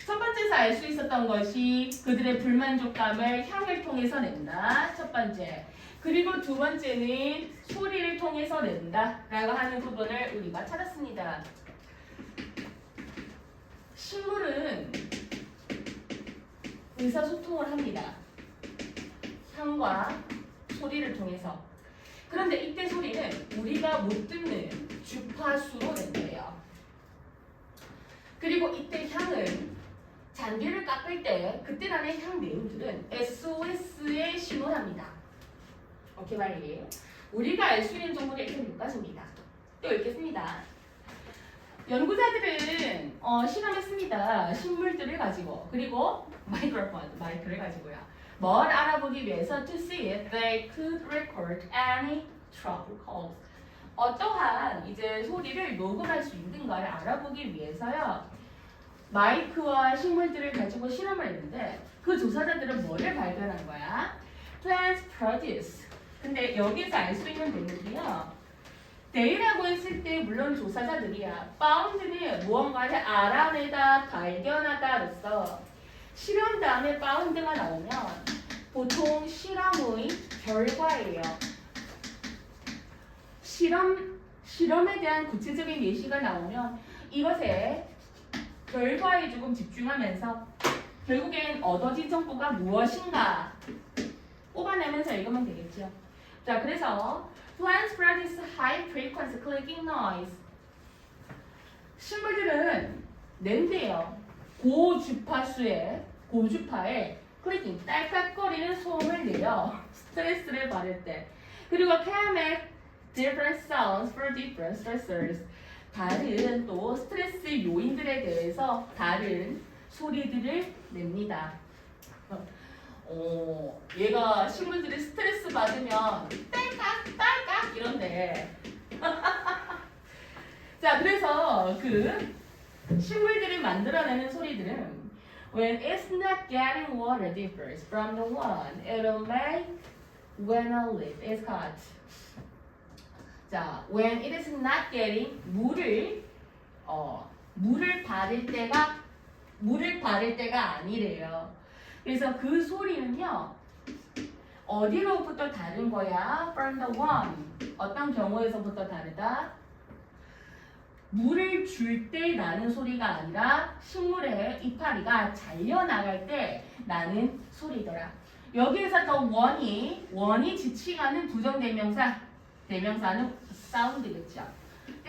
Speaker 1: 첫 번째에서 알 수 있었던 것이 그들의 불만족감을 향을 통해서 낸다. 첫 번째. 그리고 두 번째는 소리를 통해서 낸다 라고 하는 부분을 우리가 찾았습니다. 식물은 의사소통을 합니다. 향과 소리를 통해서. 그런데 이때 소리는 우리가 못 듣는 주파수로 낸대요. 그리고 이때 향은 잔디를 깎을 때 그때 나는 해당 내용들은 SOS에 신호합니다. 오케이 빨리. 우리가 알 수 있는 정보는 일단 여기까지입니다. 또 읽겠습니다. 연구자들은 실험했습니다. 식물들을 가지고 그리고 마이크를 가지고요. 뭘 알아보기 위해서 to see if they could record any trouble calls. 어떠한 이제 소리를 녹음할 수 있는가를 알아보기 위해서요. 마이크와 식물들을 가지고 실험을 했는데 그 조사자들은 뭐를 발견한 거야? Plants produce. 근데 여기서 알 수 있는 내용이요. they라고 했을 때 물론 조사자들이야. found는 무언가를 알아내다, 발견하다로서 실험 다음에 found가 나오면 보통 실험의 결과예요. 실험에 대한 구체적인 예시가 나오면 이것에 결과에 조금 집중하면서 결국엔 얻어진 정보가 무엇인가 뽑아내면서 읽으면 되겠죠. 자, 그래서 plants produce high frequency clicking noise. 식물들은 낸대요. 고주파의 클릭king, 딸깍거리는 소음을 내요. 스트레스를 받을 때. 그리고 can make different sounds for different stressors. 다른 또 스트레스 요인들에 대해서 다른 소리들을 냅니다. 얘가 식물들이 스트레스 받으면 딸깍 이런데. 자, 그래서 그 식물들이 만들어내는 소리들은 when it's not getting water differs from the one it'll make when a leaf is cut. 자, when it is not getting 물을 바를 때가 아니래요. 그래서 그 소리는요. 어디로부터 다른 거야? From the one. 어떤 경우에서부터 다르다? 물을 줄 때 나는 소리가 아니라 식물의 이파리가 잘려나갈 때 나는 소리더라. 여기에서 더 원이 지칭하는 부정대명사, 대명사는 사운드겠죠.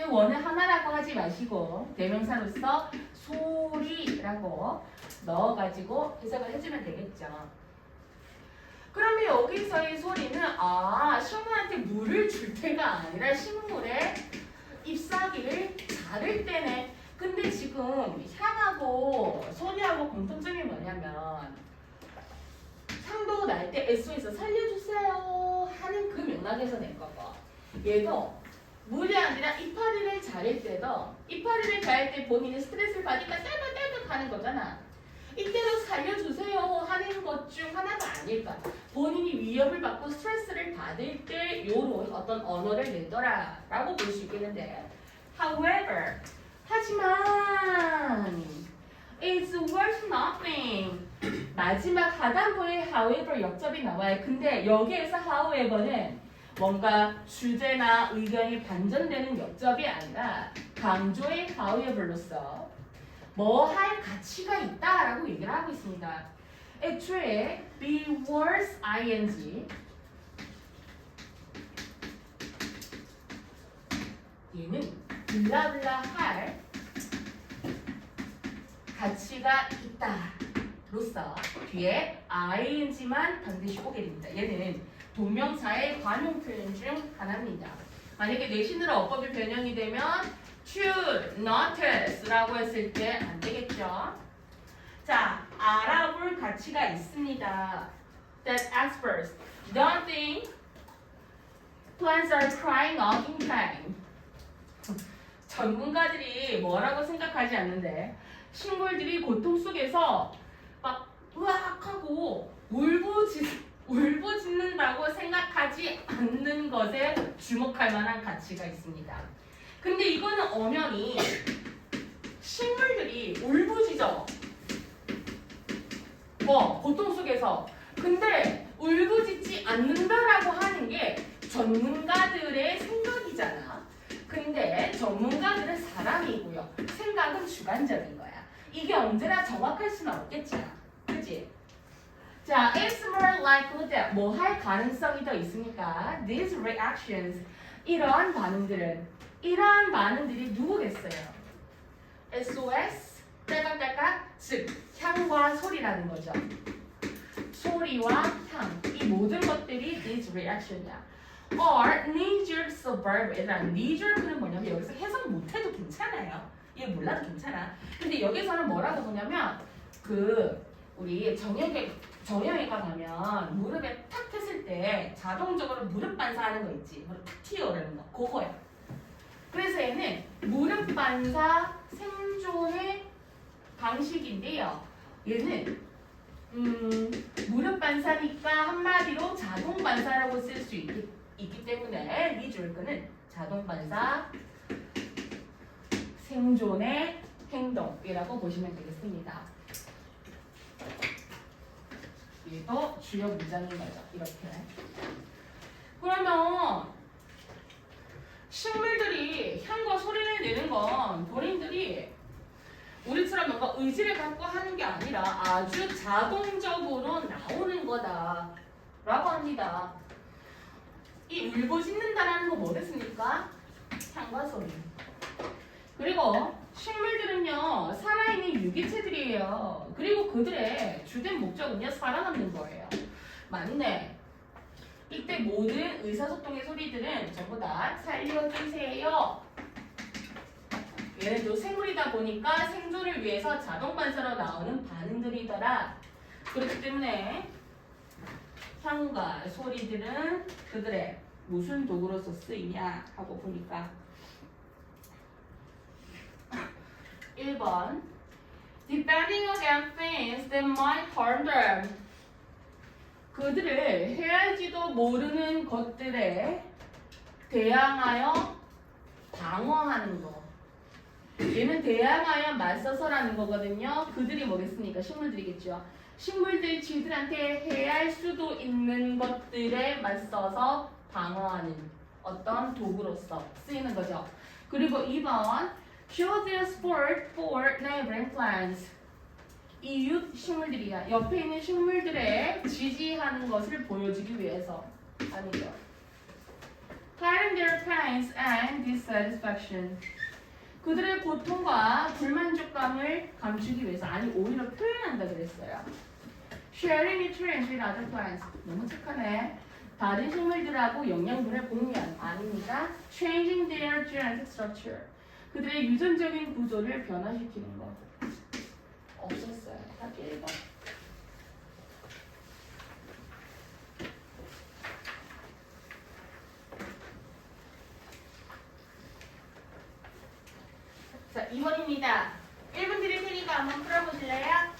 Speaker 1: 원은 하나라고 하지 마시고 대명사로서 소리라고 넣어가지고 해석을 해주면 되겠죠. 그러면 여기서의 소리는 식물한테 물을 줄 때가 아니라 식물의 잎사귀를 자를 때네. 근데 지금 향하고 소리하고 공통점이 뭐냐면 향도 날 때 SO에서 살려주세요 하는 그 맥락에서 낸 거고, 얘도 물이 아니라 이파리를 자를 때도 이파리를 자를 때 본인이 스트레스를 받으니까 딸깍딸깍 하는 거잖아. 이때도 살려주세요 하는 것 중 하나가 아닐까. 본인이 위협을 받고 스트레스를 받을 때 요런 어떤 언어를 내더라 라고 볼 수 있겠는데, however, 하지만 it's worth nothing. 마지막 하단부에 however 역접이 나와요. 근데 여기에서 however는 뭔가 주제나 의견이 반전되는 역접이 아니라 강조의 however로서 뭐 할 가치가 있다라고 얘기를 하고 있습니다. 애초에 be worth ing 얘는 블라블라 할 가치가 있다로서 뒤에 ing만 반드시 오게 됩니다. 얘는 동명사의 관용 표현 중 하나입니다. 만약에 내신으로 어법이 변형이 되면 should, notice라고 했을 때 안 되겠죠. 자, 알아볼 가치가 있습니다. That experts don't think plants are crying out in pain. 전문가들이 뭐라고 생각하지 않는데 식물들이 고통 속에서 막 으악하고 울부짖는다고 생각하지 않는 것에 주목할 만한 가치가 있습니다. 근데 이거는 엄연히 식물들이 울부짖어. 고통 속에서. 근데 울부짖지 않는다라고 하는 게 전문가들의 생각이잖아. 근데 전문가들은 사람이고요. 생각은 주관적인 거야. 이게 언제나 정확할 수는 없겠잖아. 그치? 자, it's more likely that 뭐 할 가능성이 더 있으니까 these reactions, 이러한 반응들이 누구겠어요? SOS, 딸깍딸깍 즉 향과 소리라는 거죠. 소리와 향, 이 모든 것들이 this reaction이야. or knee-jerk suburb. 얘들아, knee-jerk는 뭐냐면 여기서 해석 못해도 괜찮아요. 얘 몰라도 괜찮아. 근데 여기서는 뭐라고 보냐면 우리 정형외과 가면 무릎에 탁 했을 때 자동적으로 무릎 반사하는 거 있지. 무릎 탁 튀어오르는 거. 그거야. 그래서 얘는 무릎 반사 생존의 방식인데요. 얘는 무릎 반사니까 한마디로 자동 반사라고 쓸 수 있기 때문에 knee-jerk는 자동 반사 생존의 행동이라고 보시면 되겠습니다. 얘도 주요 문장인 거죠. 이렇게. 그러면 식물들이 향과 소리를 내는 건 본인들이 우리처럼 뭔가 의지를 갖고 하는 게 아니라 아주 자동적으로 나오는 거다 라고 합니다. 이 울부짖는다라는 거 뭐랬습니까? 향과 소리. 그리고 식물들은요 살아있는 유기체들이에요. 그리고 그들의 주된 목적은요 살아남는 거예요. 맞네. 이때 모든 의사소통의 소리들은 전부 다 살려주세요. 얘네도 생물이다 보니까 생존을 위해서 자동 반사로 나오는 반응들이더라. 그렇기 때문에 향과 소리들은 그들의 무슨 도구로서 쓰이냐 하고 보니까 1번 Defending against things that might harm them. 그들을 해할지도 모르는 것들에 대항하여 방어하는 거. 얘는 대항하여 맞서서라는 거거든요. 그들이 뭐겠습니까? 식물들이겠죠. 식물들 지들한테 해할 수도 있는 것들에 맞서서 방어하는 어떤 도구로서 쓰이는 거죠. 그리고 2번 Show their support for neighboring plants. 이웃 식물들이야. 옆에 있는 식물들에 지지하는 것을 보여주기 위해서. 아니죠. Hiding their pains and dissatisfaction. 그들의 고통과 불만족감을 감추기 위해서. 아니 오히려 표현한다 그랬어요. Sharing nutrients with other plants. 너무 착하네. 다른 식물들하고 영양분을 공유하는. 아닙니다. Changing their genetic structure. 그들의 유전적인 구조를 변화시키는 거. 없었어요. 답이 1번. 자, 2번입니다. 1분 드릴 테니까 한번 풀어보실래요?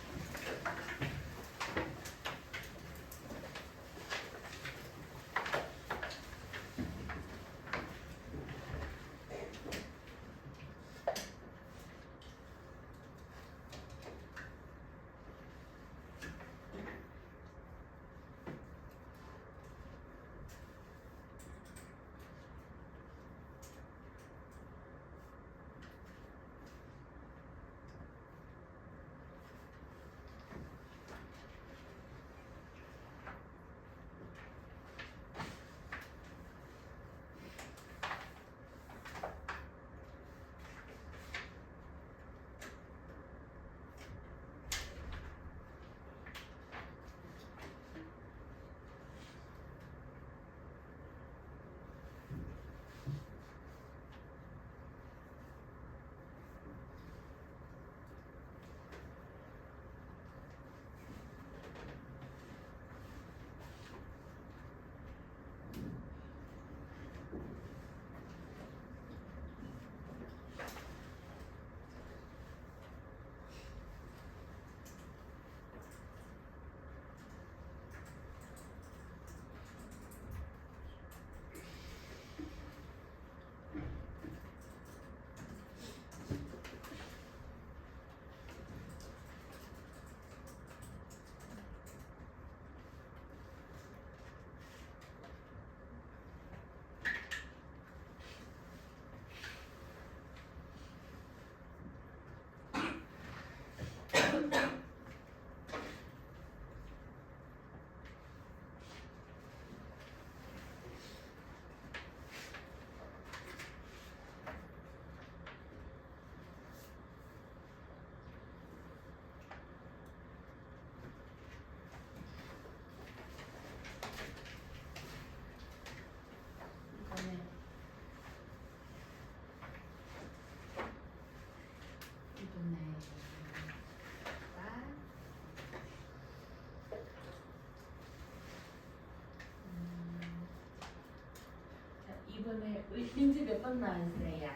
Speaker 1: 민지 몇 번 나왔어요?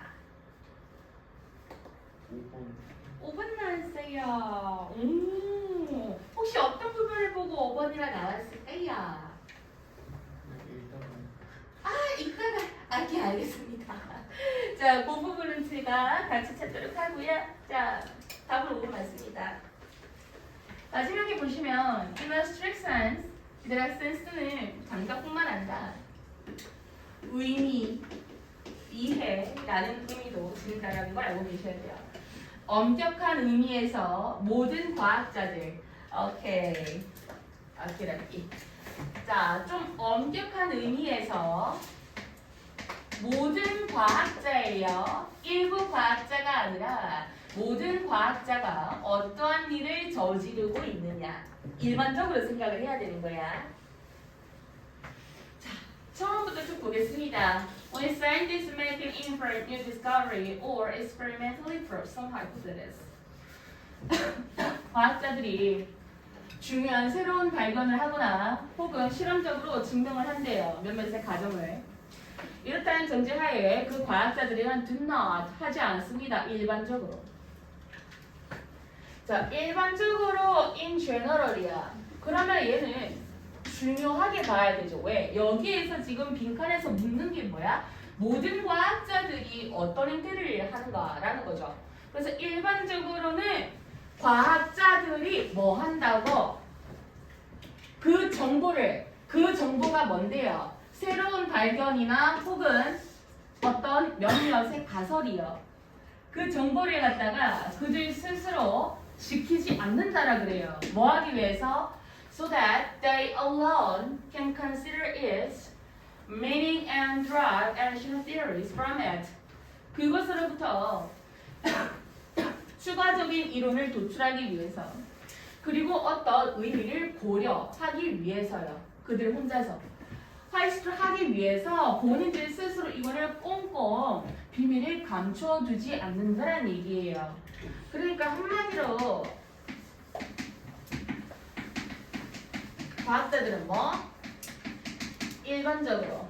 Speaker 2: 5번.
Speaker 1: 5번 나왔어요. 혹시 어떤 부분을 보고 5번이라 나왔을까요? 이따가 알겠습니다. 자, 그 부분은 제가 같이 찾도록 하고요. 자, 답을 오고 맞습니다. 마지막에 보시면 illustrations, 얘들아 sense는 감각뿐만 아니라 의미, 이해라는 의미도 지닌다는 걸 알고 계셔야 돼요. 엄격한 의미에서 모든 과학자들, 오케이. 자, 좀 엄격한 의미에서 모든 과학자예요. 일부 과학자가 아니라 모든 과학자가 어떠한 일을 저지르고 있느냐. 일반적으로 생각을 해야 되는 거야. 자, 처음부터 쭉 보겠습니다. When scientists make an inferred new discovery or experimentally prove some hypothesis. 과학자들이 중요한 새로운 발견을 하거나 혹은 실험적으로 증명을 한대요. 몇몇의 가정을. 이렇다는 전제하에 그 과학자들은 do not 하지 않습니다. 일반적으로. 자, 일반적으로 in general이야. 그러면 얘는 중요하게 봐야 되죠. 왜? 여기에서 지금 빈칸에서 묻는 게 뭐야? 모든 과학자들이 어떤 행태를 하는가라는 거죠. 그래서 일반적으로는 과학자들이 뭐 한다고? 그 정보가 뭔데요? 새로운 발견이나 혹은 어떤 몇몇의 가설이요. 그 정보를 갖다가 그들 스스로 지키지 않는다라 그래요. 뭐 하기 위해서? So that they alone can consider its meaning and draw additional theories from it. 그것으로부터 추가적인 이론을 도출하기 위해서 그리고 어떤 의미를 고려하기 위해서요. 그들 혼자서 하기 위해서 본인들 스스로 이거를 꽁꽁 비밀을 감춰두지 않는다는 얘기예요. 그러니까 한마디로 과학자들은 뭐? 일반적으로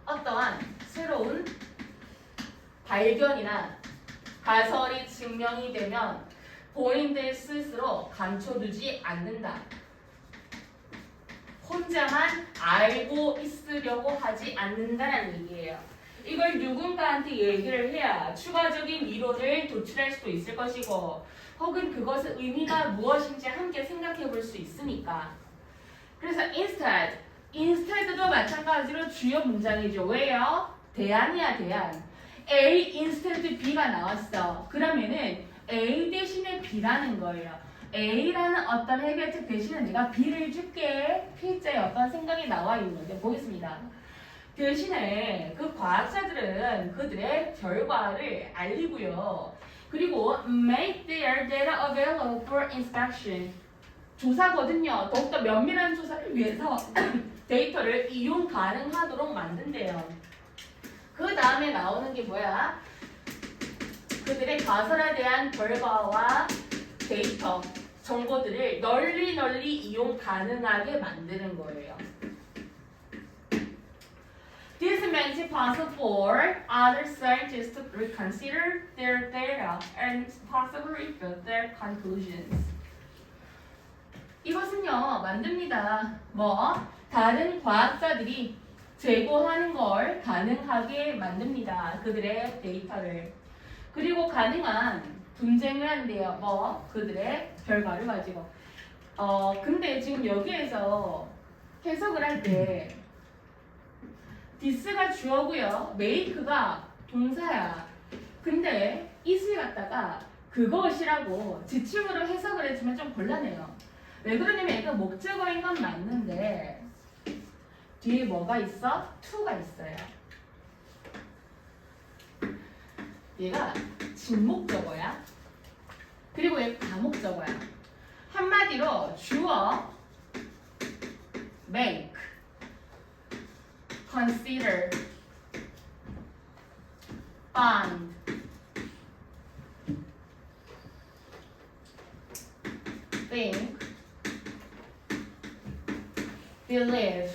Speaker 1: 어떠한 새로운 발견이나 가설이 증명이 되면 본인들 스스로 감춰두지 않는다. 혼자만 알고 있으려고 하지 않는다는 얘기예요. 이걸 누군가한테 얘기를 해야 추가적인 이론을 도출할 수도 있을 것이고 혹은 그것의 의미가 무엇인지 함께 생각해 볼 수 있으니까. 그래서 instead도 마찬가지로 주요 문장이죠. 왜요? 대안이야, 대안. A instead B가 나왔어. 그러면은 A 대신에 B라는 거예요. A라는 어떤 해결책 대신에 내가 B를 줄게. P자에 어떤 생각이 나와 있는데 보겠습니다. 대신에 그 과학자들은 그들의 결과를 알리고요. 그리고 make their data available for inspection. 조사거든요. 더욱더 면밀한 조사를 위해서 데이터를 이용 가능하도록 만든대요. 그 다음에 나오는 게 뭐야? 그들의 가설에 대한 결과와 데이터, 정보들을 널리 이용 가능하게 만드는 거예요. This makes it possible for other scientists to reconsider their data and possibly refute their conclusions. 이것은요, 만듭니다. 다른 과학자들이 제고하는 걸 가능하게 만듭니다. 그들의 데이터를. 그리고 가능한 분쟁을 한대요. 그들의 결과를 가지고. 근데 지금 여기에서 해석을 할 때 this가 주어고요. make가 동사야. 근데 it을 갖다가 그것이라고 지칭으로 해석을 해주면 좀 곤란해요. 왜 그러냐면 얘가 목적어인 건 맞는데 뒤에 뭐가 있어? to가 있어요. 얘가 진목적어야. 그리고 얘 가목적어야. 한마디로 주어 make, consider, find, think, believe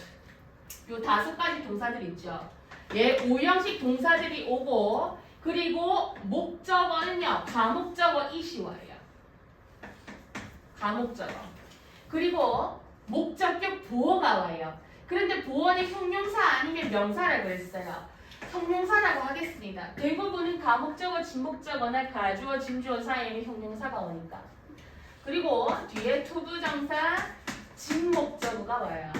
Speaker 1: 요 5가지 동사들 있죠. 예, 오형식 동사들이 오고 그리고 목적어는요. 가목적어 이시 와요. 가목적어. 그리고 목적격 보어가 와요. 그런데 보어는 형용사 아니면 명사라고 했어요. 형용사라고 하겠습니다. 대부분은 가목적어, 진목적어나 가주어, 진주어 사이에는 형용사가 오니까. 그리고 뒤에 투부정사, 진목적어가 와요.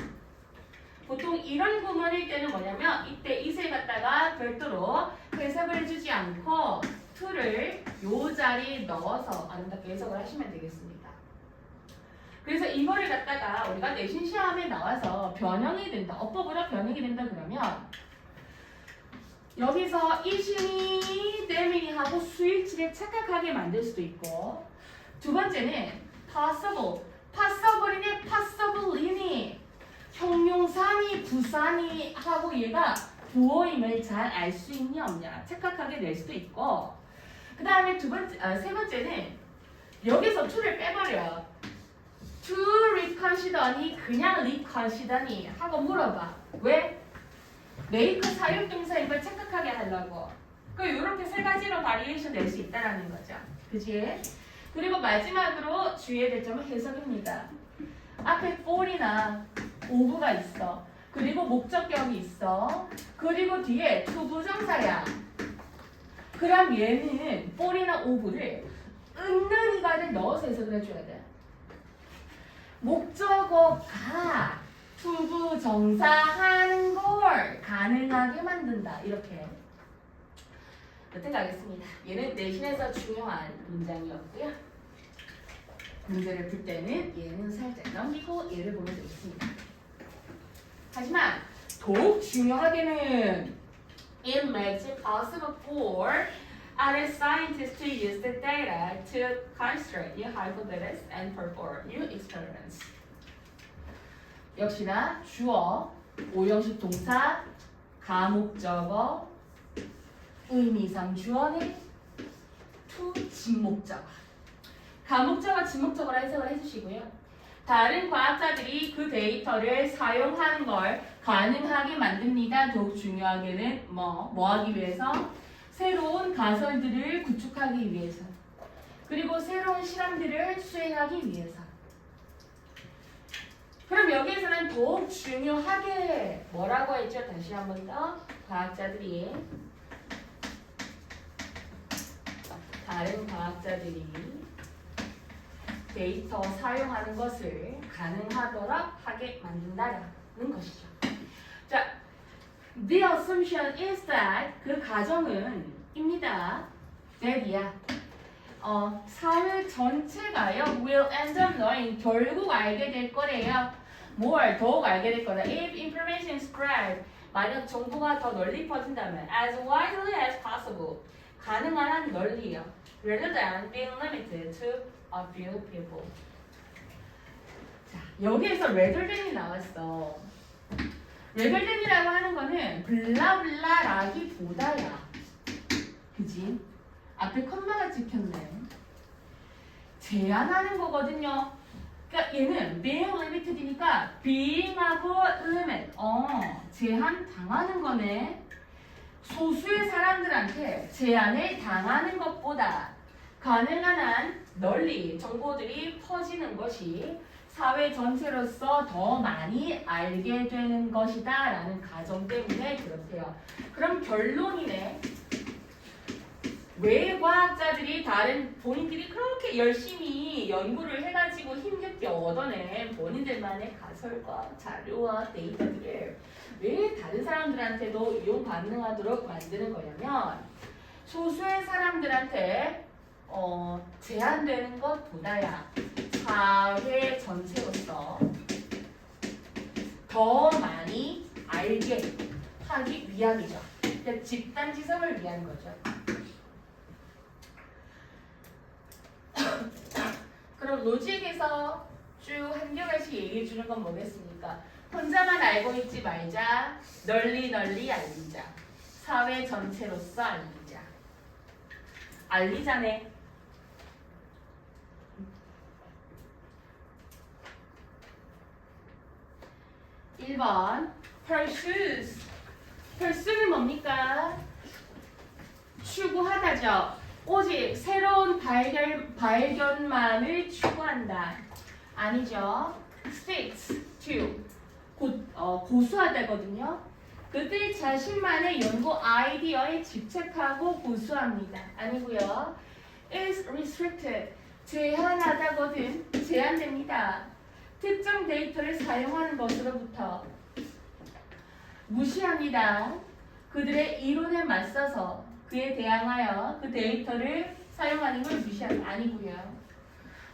Speaker 1: 보통 이런 구문일 때는 뭐냐면 이때 이세 갖다가 별도로 해석을 해주지 않고 to를 요 자리에 넣어서 아름답게 해석을 하시면 되겠습니다. 그래서 이거를 갖다가 우리가 내신 시험에 나와서 변형이 된다, 어법으로 변형이 된다 그러면 여기서 이시니, 때미니 하고 수일치를 착각하게 만들 수도 있고 두 번째는 possible, possible이니 possible이니 형용사니 부사니 하고 얘가 부어임을 잘 알 수 있냐 없냐 착각하게 될 수도 있고 그 다음에 세 번째는 여기서 to를 빼버려. to reconsider니 그냥 reconsider니 하고 물어봐. 왜? make 사용동사임을 착각하게 하려고. 이렇게 세 가지로 바리에이션 낼 수 있다라는 거죠. 그지? 그리고 마지막으로 주의해야 될 점은 해석입니다. 앞에 for이나 of가 있어. 그리고 목적격이 있어. 그리고 뒤에 to 부정사야. 그럼 얘는 for이나 of를 은는이가를 넣어서 해석을 해줘야 돼. 목적어가 to 부정사 하는 걸 가능하게 만든다. 이렇게. 여튼 가겠습니다. 얘는 내신에서 중요한 문장이었고요. 문제를 풀 때는 얘는 살짝 넘기고 얘를 보면 되겠습니다. 하지만 더욱 중요하게는 it makes it possible for other scientists to use the data to construct new hypotheses and perform new experiments. 역시나 주어, 오형식 동사, 가목적어, 의미상 주어는 to 진목적어. 가목적어, 진목적어라 해석을 해주시고요. 다른 과학자들이 그 데이터를 사용하는 걸 가능하게 만듭니다. 더욱 중요하게는 뭐 하기 위해서? 새로운 가설들을 구축하기 위해서. 그리고 새로운 실험들을 수행하기 위해서. 그럼 여기에서는 더욱 중요하게 뭐라고 했죠? 다시 한 번 더. 다른 과학자들이 데이터 사용하는 것을 가능하도록 하게 만든다는 것이죠. 자, the assumption is that 그 가정은 입니다. that이야. 사회 전체가요 will end up knowing 결국 알게 될 거래요. 뭘 더욱 알게 될 거다. If information spread 만약 정보가 더 널리 퍼진다면 as widely as possible 가능한 한 널리요. rather than being limited to a few people. 자, 여기에서 rather than이 나왔어. rather than이라고 하는 거는 블라블라라기보다야. 그지? 앞에 컴마가 찍혔네. 제한하는 거거든요. 그러니까 얘는 being limited이니까 being하고 limit. 제한 당하는 거네. 소수의 사람들한테 제한을 당하는 것보다 가능한 한 널리 정보들이 퍼지는 것이 사회 전체로서 더 많이 알게 되는 것이다 라는 가정 때문에 그렇대요. 그럼 결론이네. 왜 과학자들이 다른 본인들이 그렇게 열심히 연구를 해가지고 힘겹게 얻어낸 본인들만의 가설과 자료와 데이터들을 왜 다른 사람들한테도 이용 가능하도록 만드는 거냐면 소수의 사람들한테 제한되는 것보다야 사회 전체로서 더 많이 알게 하기 위함이죠. 그러니까 집단지성을 위한 거죠. 그럼 로직에서 쭉 한결같이 얘기해 주는 건 뭐겠습니까? 혼자만 알고 있지 말자. 널리 알리자. 사회 전체로서 알리자. 알리자네. (1번) Her shoes pursue는 뭡니까? 추구하다죠. 오직 새로운 발견만을 추구한다. 아니죠. seeks to 고수하다거든요. 그들 자신만의 연구 아이디어에 집착하고 고수합니다. 아니고요. is restricted 제한하다거든 제한됩니다. 특정 데이터를 사용하는 것으로부터 무시합니다. 그들의 이론에 맞서서 그에 대항하여 그 데이터를 사용하는 걸 무시합니다. 아니고요.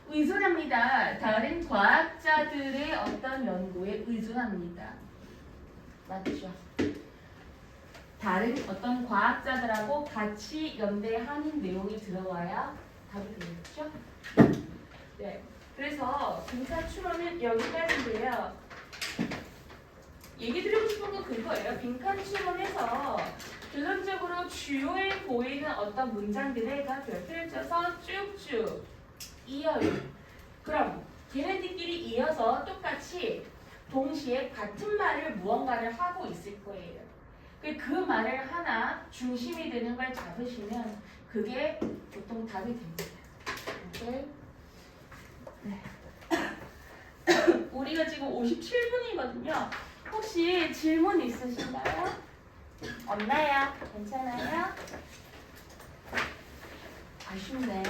Speaker 1: 의존합니다. 다른 과학자들의 어떤 연구에 의존합니다. 맞죠? 다른 어떤 과학자들하고 같이 연대하는 내용이 들어와야 답이 되겠죠? 네. 그래서 빈칸 추론은 여기까지인데요. 얘기 드리고 싶은 건 그거예요. 빈칸 추론에서 결론적으로 주요해 보이는 어떤 문장들에가 별표를 쳐서 쭉쭉 이어요. 그럼 걔네들끼리 이어서 똑같이 동시에 같은 말을 무언가를 하고 있을 거예요. 그 말을 하나 중심이 되는 걸 잡으시면 그게 보통 답이 됩니다. 오케이? 네. 우리가 지금 57분이거든요. 혹시 질문 있으신가요? 없나요? 괜찮아요? 아쉽네.